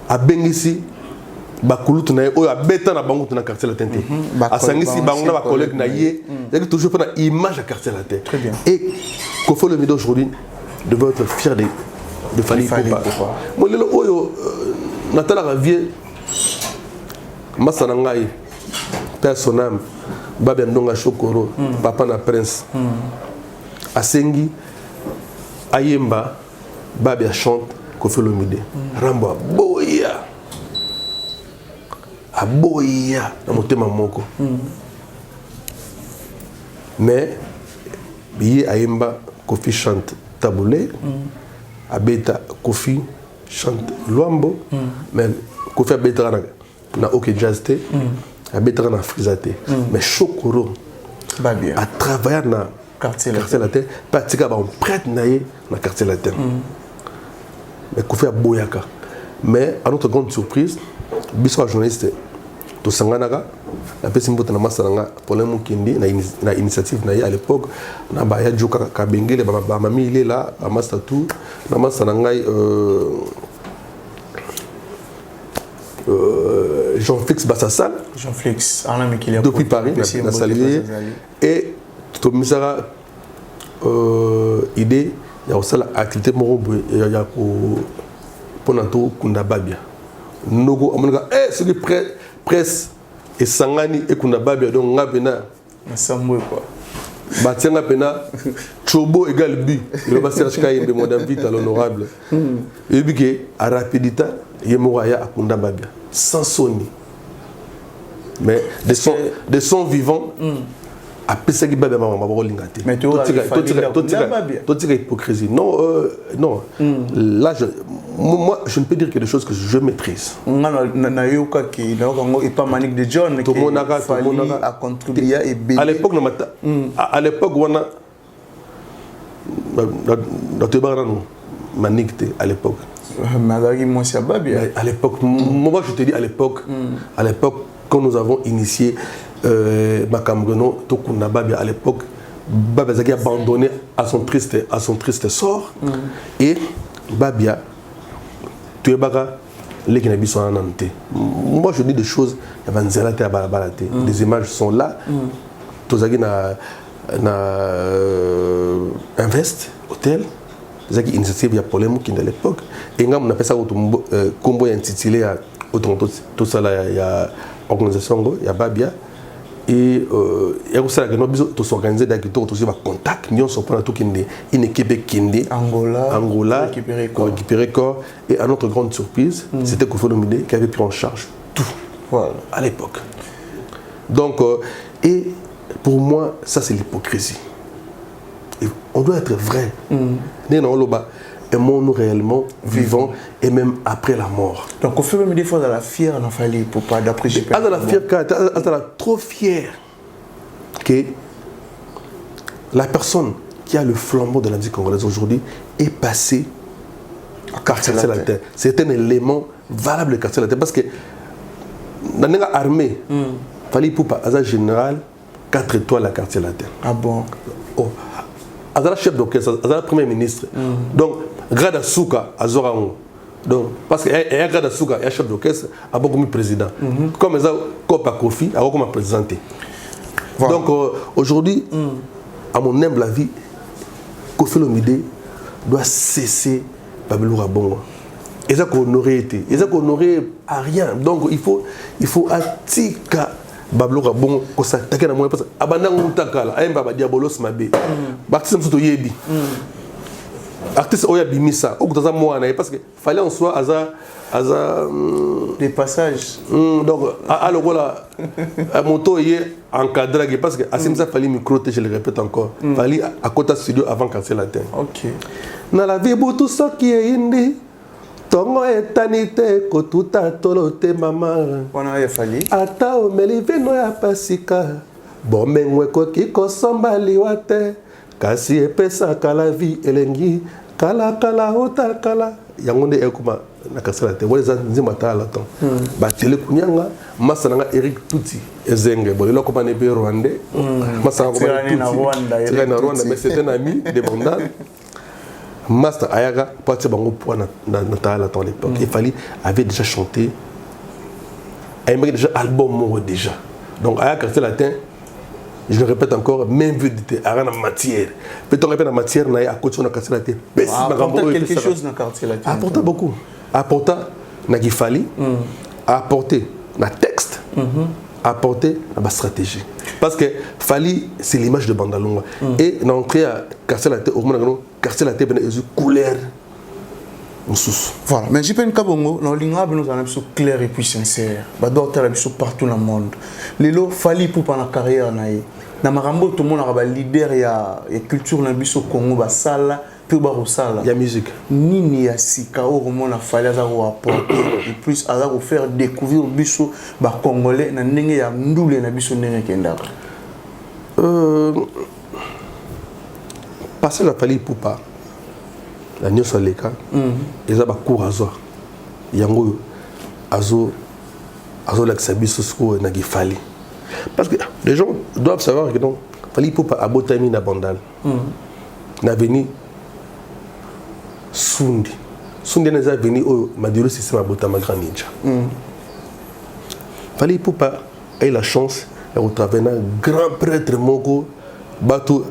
À Bengisi, Bakulutu na o abeta na bango na quartier latin. À Sangisi bango na ba collègue na yé, il y a toujours pas une image à quartier latin. Très bien. Et Kofi Olomide aujourd'hui devait être fier de Fally Ipupa. Moi lelo oyo natala ravie masana ngai personnam Babia Ndonga Shokoro, papa na prince. Asengi ayemba Babia chante Kofi Olomide. Rambo boya. Aboya na motema moko. Mais biye ayemba Kofi chante Taboulé. Abeta Kofi chante Luambo. Mais Kofi abeta na OK Jazz té. Abeta na Frizaté. Mais Shokoro a travaillé na quartier latin. Pratique ba on prête naé na quartier latin. Mais Kofi aboyaka. Mais à notre grande surprise, biso journaliste to sanganaka la pesi mbota na masalanga problème kindi na initiative na à l'époque na ba ya joka ka bengele ba mami il est là à Mastatu na masalanga Jean-Félix Bassassal depuis Paris na salué et to misara idée ya osala activité morobo ya ko ponato kunda babia nogo amonga ce qui presse et sangani et kunda babia donc ngapena samwe quoi batianga pena chobo égal but il va chercher kayembe madame vite à l'honorable et puis que à rapidité yemoya akunda babia sans sonner mais de son vivant a pesé qui babia mama bolingate mais toute hypocrisie non non là moi je ne peux dire que des choses que je maîtrise na yoka ki na ngo pas manique de John qui a contribué et à l'époque à l'époque on a dans te barano manique à l'époque Magagi Mosia Babia à l'époque moi je te dis à l'époque quand nous avons initié Makamgono Tokuna Babia à l'époque Babia Zagi abandonné à son triste sort et Babia tu es baga les qui sont en ante. Moi je dis des choses, il y a des images sont là. Tous na Invest Hotel, c'est une initiative il y a problème qui à l'époque et on appelle ça combo intitulé à tout ça là il y a organisation il y a Babia et il y a aussi la nous s'organiser d'accord aussi va contact nous sommes pour tout une équipe qui Angola récupérer corps et à notre grande surprise c'était Koffi Olomide qui avait pris en charge tout à l'époque donc et pour moi ça c'est l'hypocrisie. Et on doit être vrai. Aimons-nous réellement, vivants et même après la mort. Donc on fait même des fois dans la fière, il fallait pour pas d'après j'ai dans la fière, trop fier que la personne qui a le flambeau de la musique congolaise aujourd'hui est passée à quartier latin. C'est un élément valable de quartier latin parce que dans l'armée, il fallait pour pas un général 4 étoiles à quartier latin. Ah bon? Oh. Azala chef d'orchestre, Azala premier ministre. Donc, Grada Souka, Azorango. Donc, parce qu'il y a Grada Souka, il y a chef d'orchestre, il y a beaucoup de président. Comme il y a Kopa Kofi, il y a beaucoup de présenté. Donc, aujourd'hui, à mon humble avis, Koffi Olomide doit cesser Babelou Rabongo. Et ça qu'on aurait été. Et ça qu'on aurait à rien. Donc, il faut attika. Bablo bon ko sa take na moyo parce abanda ngutakala ayemba ba diabolos mabe artiste msuto yebi artiste oya bimisa okutaza mwana parce que fallait en soi aza des passages donc alors voilà moto yé encadré parce que asimsa fallait micro je le répète encore fallait à côté studio avant Quartier Latin. OK na la vie butu soki indi Tongo etanite kotuta tolote mama. Wana ya fali. Ata omeli vino ya pasika. Bomengwe koki kosomba liwate. Kasi epesa kala vi elengi. Kala kala ota kala. Yangonde ekuma na kasala te. Wale za nzima ta la ton. Ba tele kunyanga masananga Eric Tuti ezenge. Bo lelo koma nebe Rwandais. Masanga koma Tuti. Tirani na Rwanda mais c'est un ami de Bandal. Master Ayaga, parti bango pour Natala à l'époque. Il fallait avait déjà chanté, il avait déjà album déjà. Donc Ayaga Quartier Latin, je le répète encore, même vu de la matière. Peut-on répéter la matière à côté de Quartier Latin. Apporter quelque chose dans Quartier Latin. Apporter beaucoup. Apporter Nagifali, apporter na texte, apporter la stratégie. Parce que Fali, c'est l'image de Bandalunga. Et l'entrée à Quartier Latin, au moins, Quartier Latin, il y a une couleur. Voilà, mais j'ai pas une cabongo, nous avons clair et puis sincère. D'autres partout dans le monde. Les lots Fali pour la carrière. Dans Marambo, tout le monde a un leader, il y a culture dans le Congo, il y a musique. Nini ya sika au monde a fallu apporter et plus à faire découvrir biso ba congolais na ndenge ya ndule na biso ndenge kendaka. Passer la Fali Poupa la nyonso leka eza ba courage yango azo la bisosko na gifali parce que les gens doivent savoir que donc Fali Poupa a botami na Bandal na veni Sundi n'est pas venu au Maduro système à Botama Grand Ninja. Fali Poupa a eu la chance de retrouver un grand prêtre Mogo Batou.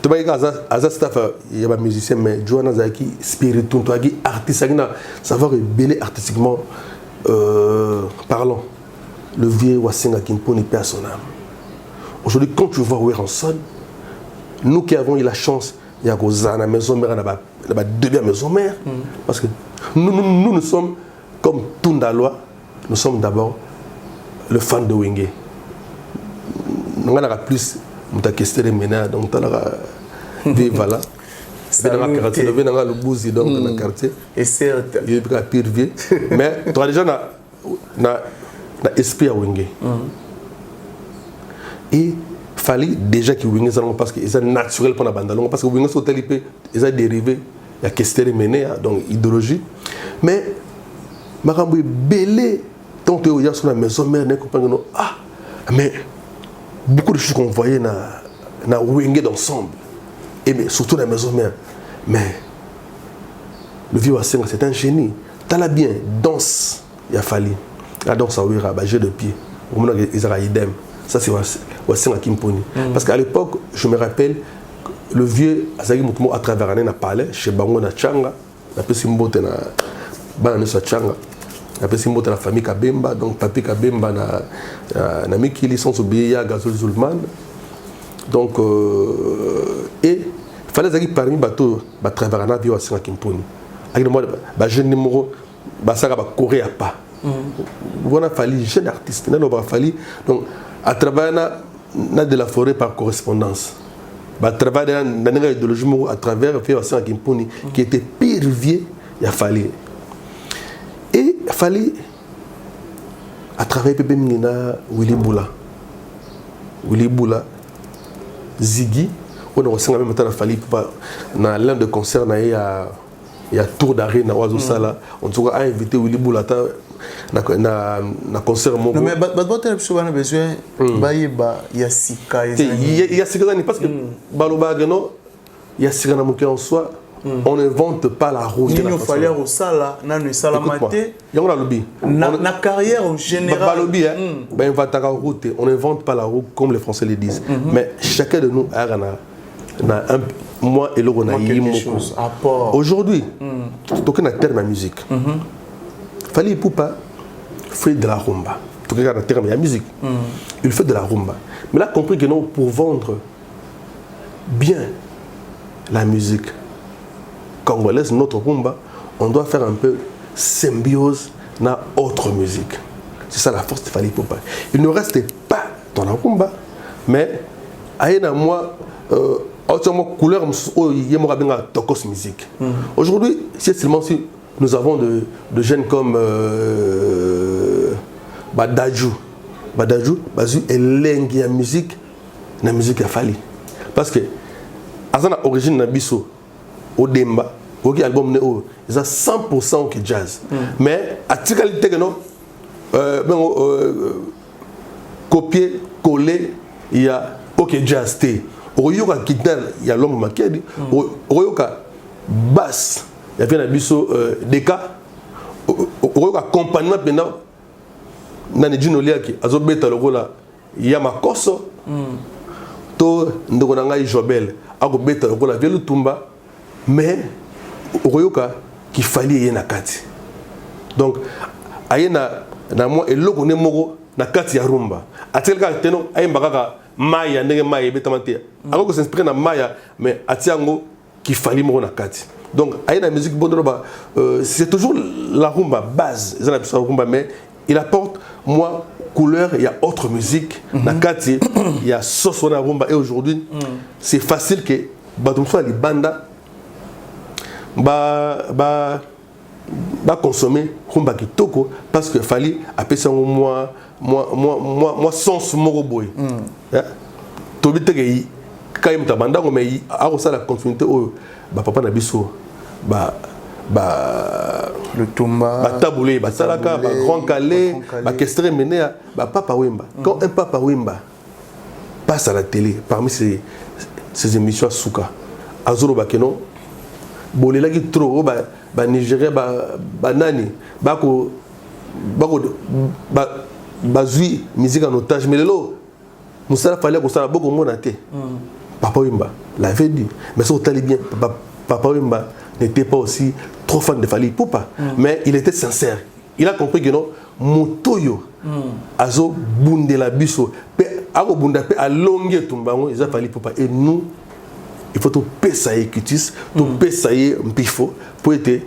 Tu vois, il y a staff, il y a des musiciens, mais Johanna Zaki, spirituel, artiste, savoir belé artistiquement parlant. Le vieux Wassenga Kimponi perd son âme. Aujourd'hui, quand tu vois où est Ranson, nous qui avons eu la chance, il y a la maison mère, il y a deux maisons mère. Parce que nous sommes comme Tundalois, nous sommes d'abord le fan de Wenge. Nous avons plus de questions de ménage, donc nous avons voilà. Le bousi donc dans le quartier. Et certes. Il y a pire vie. Mais tu as déjà l'esprit à Wenge. Et fallait déjà que Wenge parce que c'est naturel pour la bande parce que Wenge sont tellement ils ont dérivé il y a question de mener donc idéologie mais marambo belé tant que il y a sur la maison mère ne comprend ah mais beaucoup de choses qu'on voyait na Wenge d'ensemble et mais surtout la maison mère mais le vieux Wassenga c'est un génie tala bien danse il a fallu la danse à ouira bah jeu de pied au moment ils ont idem ça c'est Wassinga Kimponi parce qu'à l'époque je me rappelle le vieux Azagi Mutumo à travers l'année n'a parlé chez Bango na Changa na pesimbote na bana sa Changa na pesimbote la famille Kabemba donc papi Kabemba na Mikili sans oublier ya Gazol Zulman donc et fallait Azagi parmi bateau ba travers na vieux Wassinga Kimponi avec moi ba jeune numéro ba ça ba courir pas voilà fallu jeune artiste n'a pas fallu donc à travers na de la forêt par correspondance à travers l'idéologie à travers Wassinga Kimponi qui était pire vieux il a fallu et il fallait à travers Pepe Mingina Willy Boula Ziggy on a aussi même temps il fallait dans l'un de concert il y a tour d'arène na Oiseau Sala on a invité Willy Boula na concert mon non mais tu as besoin il y a sika il y a sika parce que baloba geno il y a sika na moké en soi on n'invente pas la route il fallait au sala na ne sala maté yango lobby na carrière en général balobi ben on va ta route on n'invente pas la route comme les Français le disent mais chacun de nous a un moi et l'autre aujourd'hui toquer na terme la musique fallait poupa fait de la rumba tu regardes le terme il y a musique il fait de la rumba mais là compris que non pour vendre bien la musique congolaise notre rumba on doit faire un peu symbiose dans autre musique c'est ça la force de Fally Ipupa il ne restait pas dans la rumba mais aïna moi autrement couleur tokos musique aujourd'hui c'est seulement si nous avons de jeunes comme Badajou Bazu et lengi musique na musique a fallu parce que azana origine na biso Odemba oki album ne o ils a 100% qui jazz mais à qualité que non copier coller il y a OK jazz té oyoka guitare il y a l'homme makedi oyoka basse il y a bien abisso deka oyoka accompagnement pendant nani dino liaki azobeta lokola ya makoso to ndeko na ngai Jobel akobeta lokola velu tumba mais oyoka ki fali ye na kati donc ayena na mo eloko ne moko na kati ya rumba atelka teno ayemba kaka maya ndenge maya betamante akoko s'inspirer na maya mais atiango ki fali moko na kati donc ayena musique bondoloba c'est toujours la rumba base ils ont la rumba mais il apporte moi couleur il y a autre musique na kati il y a sauce na rumba et aujourd'hui c'est facile que batumso li banda ba consommer rumba kitoko parce que fallait appeler moi sens moko boy to biteke kayem ta banda ko mais a ça la continuité o ba papa na biso le tumba ba taboulé ba salaka ba grand calais ba kestre mené ba papa wemba quand un papa wemba passe à la télé parmi ces émissions souka azoro bakeno bolela ki trop ba Nigeria ba nani bako zui musique en otage mais lelo musala fallait ko sala boko mona te papa wemba l'avait dit mais ça allait bien papa wemba n'était pas aussi trop fan de Fally Ipupa mais il était sincère il a compris que non motoyo azo bundela biso pe ako bunda pe alonge tumbango ils a Fally Ipupa et nous il faut tout pesailler cutis tout pesailler mpifo pour être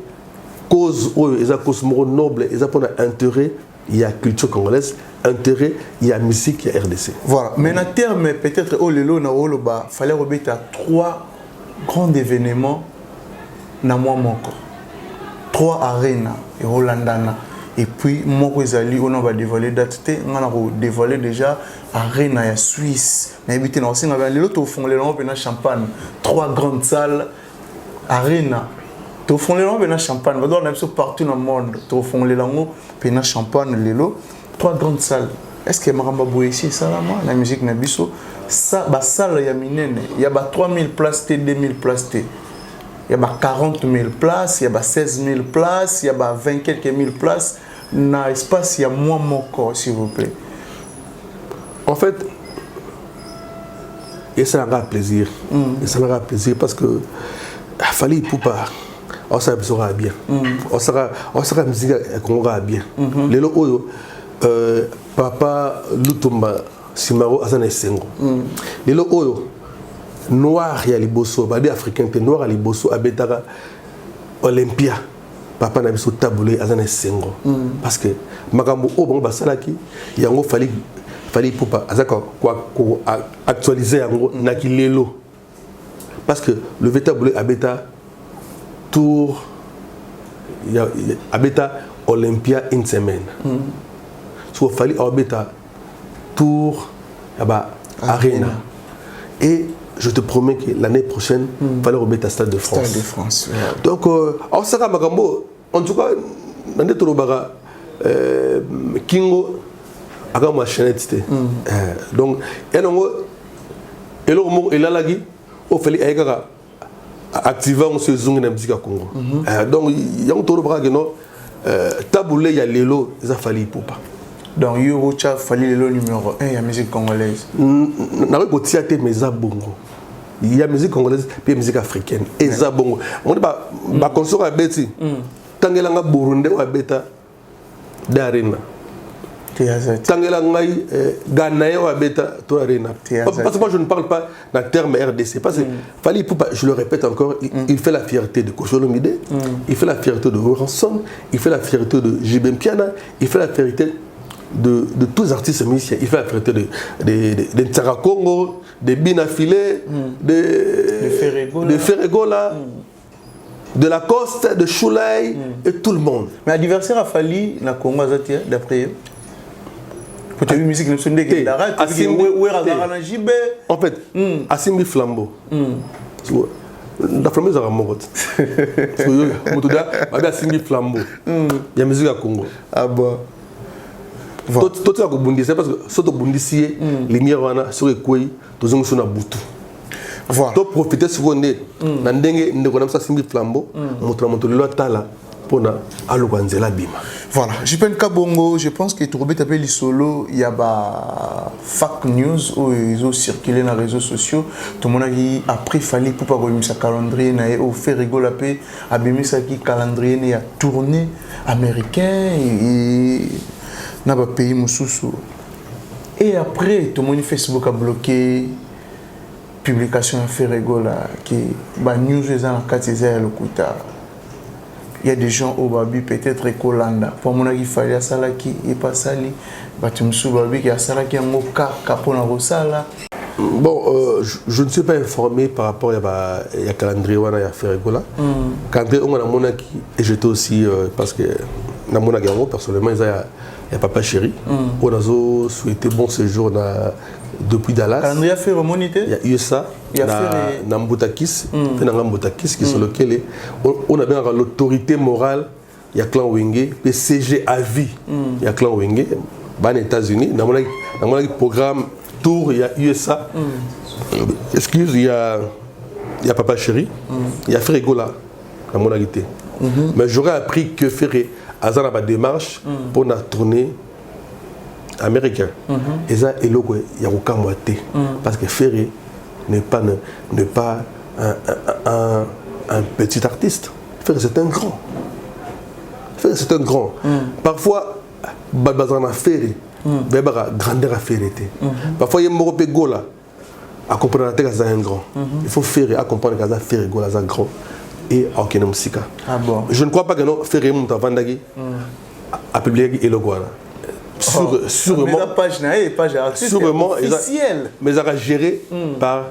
cause ils a cause noble ils a pour intérêt il y a culture congolaise intérêt il y a musique il y a RDC voilà mais en terme peut-être au lelo na oloba fallait remettre à 3 grands événements na moi moko 3 arena et Rolandana et puis moko ezali on va dévoiler date té ngana ko dévoiler déjà arena ya Suisse na habité na osinga ba lelo to fond les longs na champagne 3 grandes salles arena to fond les longs na champagne va dans partout dans le monde to fond les longs na champagne lelo 3 grandes salles est-ce que maramba boye ici ça la musique na biso ça ba salle ya minene ya ba 3000 places té 2000 places té y a 40 000 places, il y a 16 000 places, il y a 20 quelques mille places. Dans l'espace, il y a moins mon corps, s'il vous plaît. En fait, et ça n'a plaisir. Et ça n'a plaisir parce que il fallait pour pas. On sera bien. On sera musique qu'on aura bien. Les locaux, papa Lutumba Simaro Azana Sengo. Les locaux noirs il y a les bossos, badé africain noirs les bossos abetara Olympia. Papa n'a pas taboulé Azana Sengo. Parce que makambo au bon basalaki, il y a un fallait pour pas quoi actualiser yango nakilelo. Parce que le vétabulé abeta tour abeta Olympia une semaine. So fallait abeta tour arena. Et je te promets que l'année prochaine il fallait abeta Stade de France. Stade de France. Ouais. Donc on sera magambo en tout cas dans des torobaga Kingo aga ma chaînette. Donc et là il fallait aiga activer ce zoom dans musique Congo. Donc il y a un tour bras que non taboulé il y a lelo ça fallait pour pas. Donc Eurocha fallait le numéro 1 il y a musique congolaise. Na ko tiate meza bongo. Il y a musique congolaise puis musique africaine et ça bongo. On ba consort abeti. Tangela nga Burundi wa beta d'arena. Tangela ngai Ghana wa beta to arena. Parce que moi je ne parle pas d'un terme RDC parce que fallait pour pas, je le répète encore, il fait la fierté de Kosholomide, il fait la fierté de Ransom, il fait la fierté de Jibem Piana, il fait la fierté de tous les artistes musiciens, il fait la fierté de Tsara Congo, de Binafile, de Ferregola, de Lacoste, de Choulay et tout le monde. Mais l'adversaire a fallu na Congo d'après pour tu musique ne sonne que d'arrêt en fait Asimbi Flambeau la flambeau ça ramorot motoda ba Asimbi Flambeau il y a musique à Congo ah bah tout ça ko bundisi parce que soto bundisi lumière wana sur ekoi tozongo sona butu voilà to profiter sur onde na ndenge ndeko na Asimbi Flambeau moto lelo tala pona alokwanzela bima. Voilà, je pense Kabongo, je pense que Tourobet appelle les solo, il y a bah fake news où ils ont circulé dans les réseaux sociaux. Tout le monde a pris fallait pour pas remettre sa calendrier, n'a au fait rigoler peu, abîmer ça qui calendrier n'a tourné américain et n'a pas payé Moussoussou. Et après tout le monde Facebook a bloqué publication à faire rigoler qui bah news les dans la catégorie le kuta. Il y a des gens au Babi, peut-être Ekolanda. Pour mon avis, il fallait ça qui est pas sali. Batumsou Babi qui a ça qui est un moka capona rosala. Bon, je ne suis pas informé par rapport à calendrier ou à Ferregola. Calendrier on a mon qui et j'étais aussi parce que na mon agaro personnellement il y a papa chéri. On a souhaité bon séjour depuis Dallas. Calendrier a fait remoniter. Il y a USA. Il y a Mboutakis, qui sont lequel on a bien l'autorité morale, il y a clan Wenge, PCG à vie, il y a clan Wenge, dans les États-Unis, dans mon programme Tour, il y a USA, excuse, il y a Papa Chéri, il y a Ferregola, dans mon agité. Mais j'aurais appris que Ferré a une démarche pour la tournée américaine. Et ça, il y a aucun moitié, parce que Ferré n'est pas un petit artiste. C'est un grand. C'est un grand. Parfois, Bazana Ferré, grandeur à Ferré. Parfois, il y a un peu Gola à comprendre que c'est un grand. Il faut Ferré à comprendre que c'est Ferré Gola, c'est un grand. Et à aucun musika. Je ne crois pas que non Ferré monte Vandagi a publié et le Gola. Sûrement, mais ça sera géré par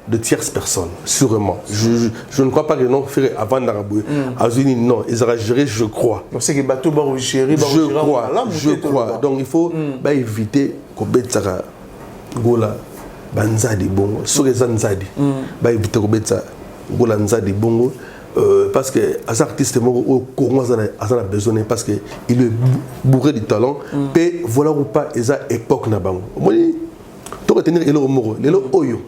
de tierces personnes, sûrement. Je ne crois pas que non, faire avant d'Araboué. Non, ils sera géré, je crois. C'est que bateau va gérer, je crois. Donc il faut éviter qu'on bête Gola, Banzadi Bongo, sur les Anzadi. Éviter qu'on bête Gola Nzadi Bongo. Parce que les artistes au Congo a besoin parce qu'il est bourré de talent. Et voilà ou pas, ils ont époque na bango. Moi, tu retenir les Oyo.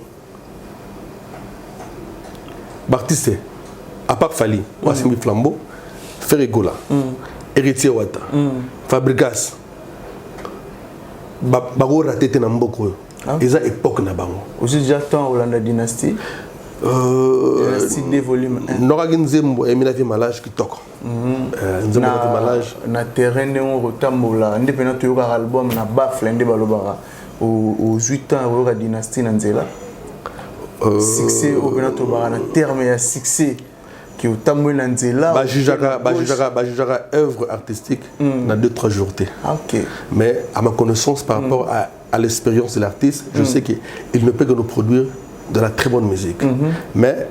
L'artiste, à part Fali, Wassimi Flambeau, Ferregola, Héritier Wata, Fabregas, Bago raté na mboko. Ils ont époque na bango. Aussi déjà temps Hollande dynastie. Dynastie des volumes 1. Noraginzembo Eminavi Malage qui toque. Nzembo Malage. Na terrain de on retambola. Indépendant tu as album na bafle ndé balobara. Aux 8 ans au la dynastie Nanzela. Succès au benato bara na terme ya succès. Qui au tambour Nanzela. Bajujara œuvre artistique na 2-3 jours. Ok. Mais à ma connaissance par rapport à l'expérience de l'artiste, je sais qu'il ne peut que nous produire de la très bonne musique. Mais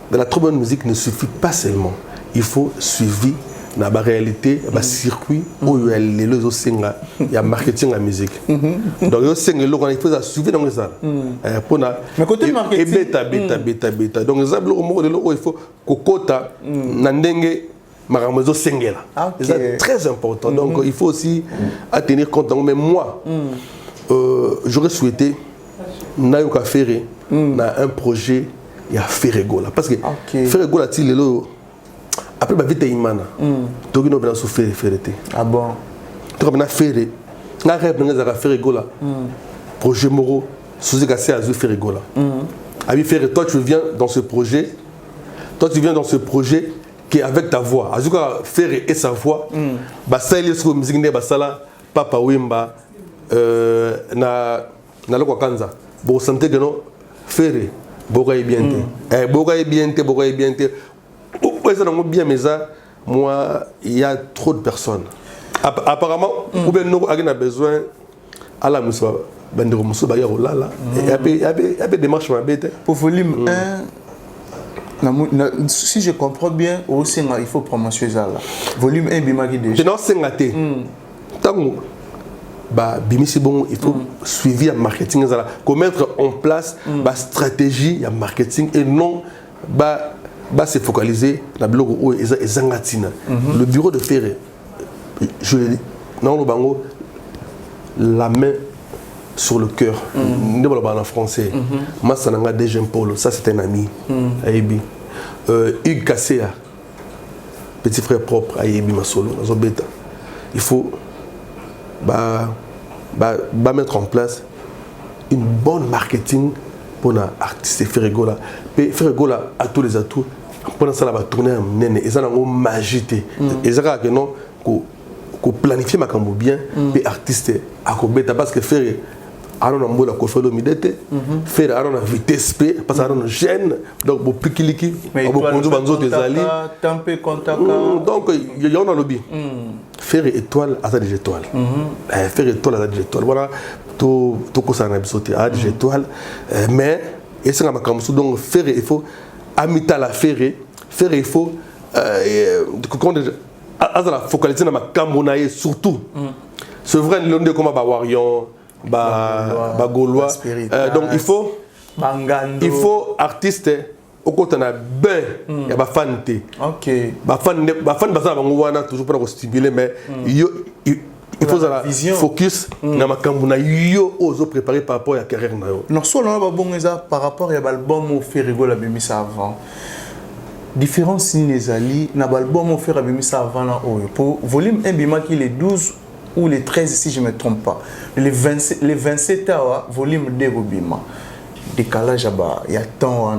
de la très bonne musique ne suffit pas seulement. Il faut suivi dans la réalité, le circuit où il y a les il y a marketing la musique. Donc il faut suivre dans ça. Mais côté marketing, bêta. Donc il faut kokota nandenge maramezo sengela. C'est très important. Donc il faut aussi tenir compte. Mais moi, j'aurais souhaité Nayoka Ferré un projet il y a Ferregola parce que Ferregola il est après ma vie imana donc il a souffert Ferreté. Ah bon. Donc on a Ferré na rêve na Ferregola projet Moro sous Gassé Azou Ferregola. Abi Ferré, toi tu viens dans ce projet qui est avec ta voix. Azuka Ferré et sa voix ba ça il est musique ne ba sala Papa Wimba na loko kanza bo santé que non Ferré bogai bien bien mais ça moi il y a trop de personnes apparemment ou bien nous avons besoin à la musa bandero musa ba yaro là il y a des démarches ma bête pour volume 1 si je comprends bien aussi il faut promotionner ça là volume 1 bimaki déjà non c'est ngaté tant bimisi bon il faut suivi à marketing qu'on mettre en place la stratégie à marketing et non se focaliser dans le blog où le bureau de Ferré je non le bango la main sur le cœur ne pas en français Massananga Dejem Polo ça c'est un ami Ayebi Hugues Kasséa petit frère propre Ayebi Masolo Zobeta il faut mettre en place une bonne marketing pour l'artiste Ferregola. Ferregola a tous les atouts pour ça va tourner et ça n'a pas magie. Et ça que non qu'on planifie ma cambo bien et artiste à Kobeta parce que Ferre a un mot la kofelo midete Ferre a une vitesse parce que a une gêne donc pour pikiliki pour conduire banzo des alliés donc il y a un lobby Ferre étoile à des étoiles Ferre étoile à des étoiles voilà tout ça n'a pas sauté à des étoiles mais et c'est ma cambo donc Ferre il faut amita la Ferre il faut focaliser dans ma cambo surtout c'est vrai l'onde comme Warion Gaulois donc il faut artiste au côté na ben il y a fan toujours pour stimuler mais il faut la focus na makambo yo ozo préparer par rapport à la carrière na yo non solo par rapport à l'album au Ferregola bimisa avant différence ni les ali na l'album au Ferregola bimisa avant là pour volume 1 bimaki les 12 ou les 13 si je ne me trompe pas. Les 27 ans, volume 2 Bobima. Décalage, il y a tant.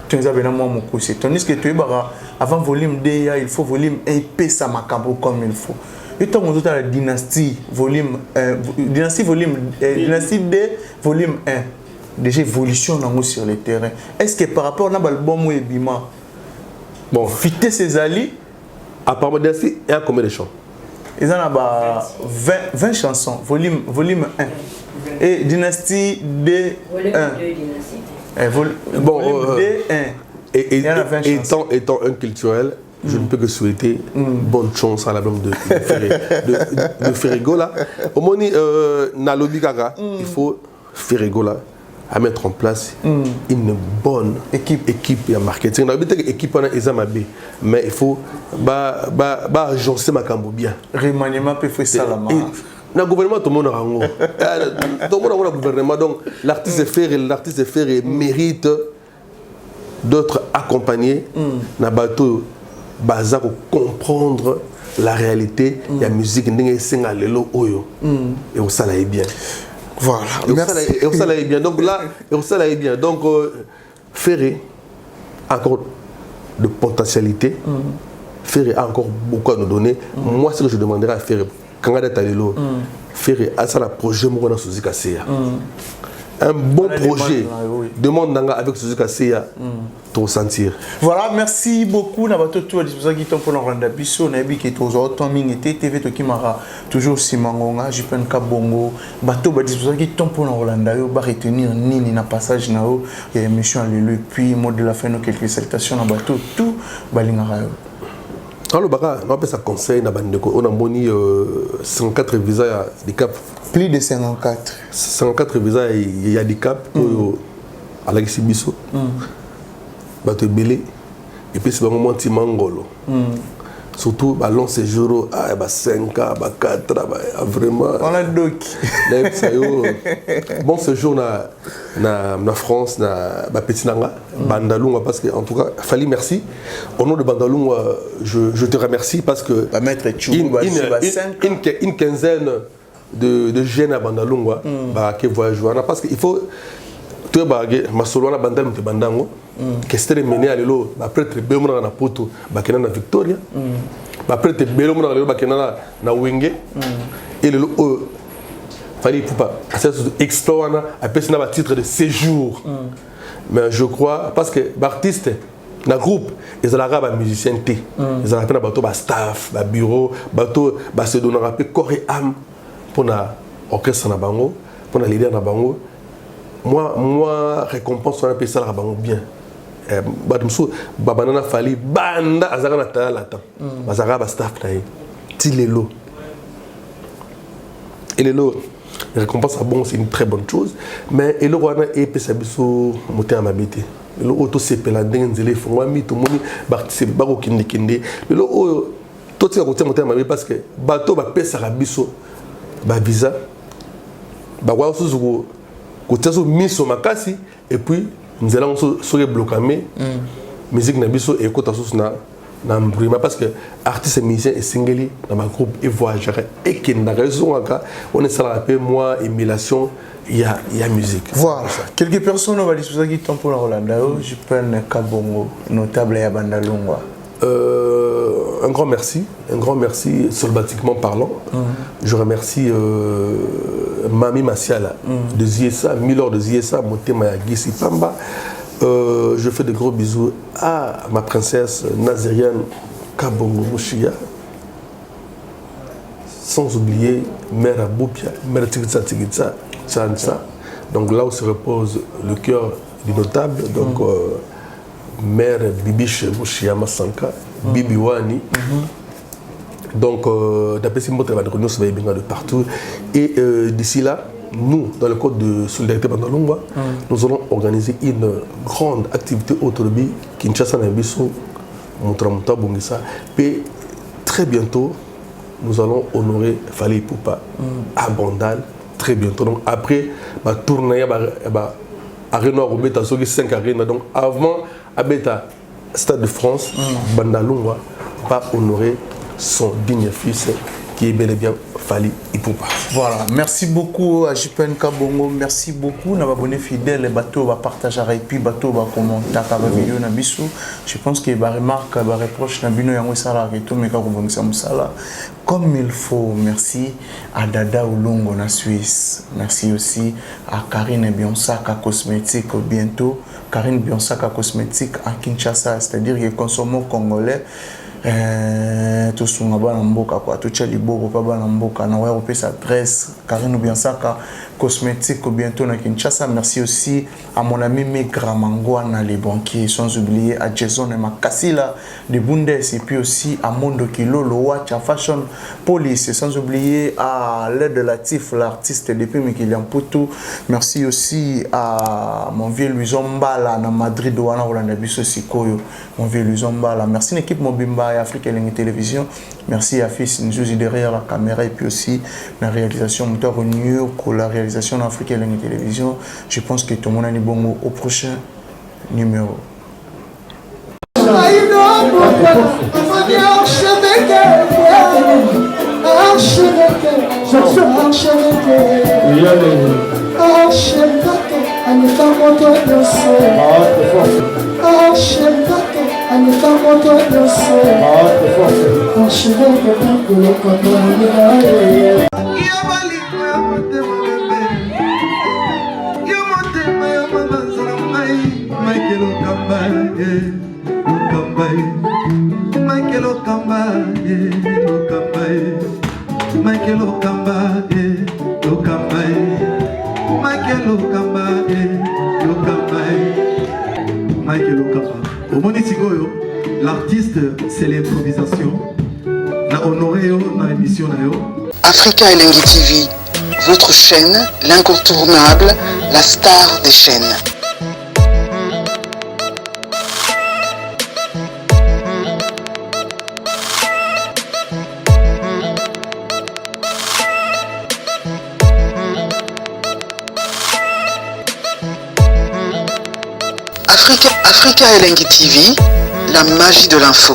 Tu nous as bien moi mon cousin. Tandis que tu es avant volume 2, il faut volume 1 et ça macabo comme il faut. Et tant qu'on a la dynastie volume 2 volume 1. Déjà évolution sur le terrain. Est-ce que par rapport à l'album Bobima, bon, fitter ses alliés, à part Dynastie, il y a combien de chants? Ils en ont 20 chansons, volume 1. Et Dynastie D1. Volume 2, 1. Étant un culturel, je ne peux que souhaiter bonne chance à l'album de Ferregola. Au moment Nalobi Gaga, il faut Ferregola à mettre en place une bonne équipe et marketing. Équipe mais il faut agencer ma cambo bien. Remaniement peut faire ça là. Le gouvernement tout le monde a un gouvernement donc l'artiste Ferré mérite d'autres accompagnés na bateau baza ko comprendre la réalité il y a musique ndenge senga lelo oyo et on ça là est bien voilà et on ça là est bien donc là et on ça là est bien donc Ferré encore de potentialité Ferré a encore beaucoup à nous donner moi ce que je demanderais à Ferré quand on est allé là Ferré a ça la projet mo na Suzuka Seya un bon projet demande nanga avec Suzuka Seya pour sentir. Voilà, merci beaucoup na bato tout à disposition qui pour rendre biso na bi qui tous autant mingi TV to kimara toujours simangonga jipen ka bongo bato ba disposition qui pour Rolanda yo ba retenir nini na passage na o et émission le puis mot de la fin nos quelques salutations na bato tout balingara yo. Alors baka on appelle ça conseil na bandeko on a moni 54 visas de cap plus de 54 visas il y a des cap à la Biso bato belé et puis c'est un moment timangolo surtout ba long séjour à 5 ans 4 ans vraiment on a doc bon séjour na France na ba petit nanga Bandalunga parce que en tout cas Fali merci au nom de Bandalunga je te remercie parce que une quinzaine de jeunes à Bandalunga qui voyagent parce qu'il faut tout bagé masolo na bandal mte bandango que c'était mené à l'élo après très bien na poto bakena na Victoria après très bien na l'élo bakena na Wenge et le fallait pas explore na après c'est na titre de séjour mais je crois parce que l'artiste na groupe ils allaient ba musicien té ils allaient na bateau ba staff ba bureau bateau ba se donner rapper corps et âme pour na orchestre na bango pour na leader na bango. Moi récompense on appelle ça la bango bien badumso babanana fali banda azaka na tala lata bazaka ba staff là tilelo et lelo récompense à bon c'est une très bonne chose mais et le rwanda et pesa biso moté amabité le auto sepela ndenzele fongwa mi to moni participer ba ko kinde le o to tika ko moté amabité parce que bato ba pesa biso ba visa ba wa suzuko côté so miso makasi et puis nous allons se bloquer musique na biso et côté so na mbrima parce que artiste musicien et singeli dans ma groupe et voyageur et qui n'a raison on est ça rappelle moi émulation il y a musique voilà quelques personnes on va disposer qui temps pour la Rolanda je peine kabongo notable ya Bandalungwa un grand merci solbatiquement parlant. Je remercie Mami Masiala de Ziesa, Milord de Ziesa, Motema Gisi Pamba. Je fais de gros bisous à ma princesse nazérienne Kabongo Mouchia. Sans oublier Mère Aboupia, Mère Tigitsa Tigitsa, Tchansa. Donc là où se repose le cœur du notable. Donc Mère Bibiche Mouchia Masanka. Bibi Wani. Donc, d'après ce mot, de partout. Et d'ici là, nous, dans le code de solidarité Bandalungwa, nous allons organiser une grande activité autour de Kinshasa Nabiso, Montramuta Bongisa. Et très bientôt, nous allons honorer Fali Poupa à Bandal. Très bientôt. Donc, après, ma tournée à Renoir au Beta, 5 arénas. Donc, avant, à Beta, Stade de France, Bandalungwa va honorer son digne fils qui est bel et bien Fali Ipupa. Voilà, merci beaucoup à JPN Kabongo, merci beaucoup à abonnés fidèles, les bateaux va partager et puis bateau va commenter la vidéo na biso. Je pense que va remarque va reproche na bino yango sala que tout mais ka kobongisa musala comme il faut. Merci à Dada Ulongo na Suisse. Merci aussi à Karine Bionsaka Cosmétique bientôt. Karine Bionsaka Cosmétique à Kinshasa, c'est-à-dire que consommons congolais. Tout ce qu'on a dans mboka quoi tout chez liboko pas dans mboka na ouais sa adresse Karine Bionsaka Cosmétique bientôt na Kinshasa. Merci aussi à mon ami Megra Mangwana les banquiers, sans oublier à Jason et Makasila de Bundes et puis aussi à Mondo Kilo le Watch à Fashion Police, sans oublier à l'aide de Latif l'artiste depuis Mikilian Poutou. Merci aussi à mon vieux Luizombala na Madrid wana Rolanda Biso Sikoyo mon vieux Luizombala. Merci l'équipe Mobimba et Afrique Elengi Télévision. Merci à Fils Nzouzi derrière la caméra et puis aussi la réalisation moteur New pour la réalisation d'Afrique Elengi Télévision. Je pense que tout le monde est bon au prochain numéro. L'artiste, c'est l'improvisation. La honoré dans l'émission. Africa Elengi TV, votre chaîne, l'incontournable, la star des chaînes. Africa Elengi TV, la magie de l'info.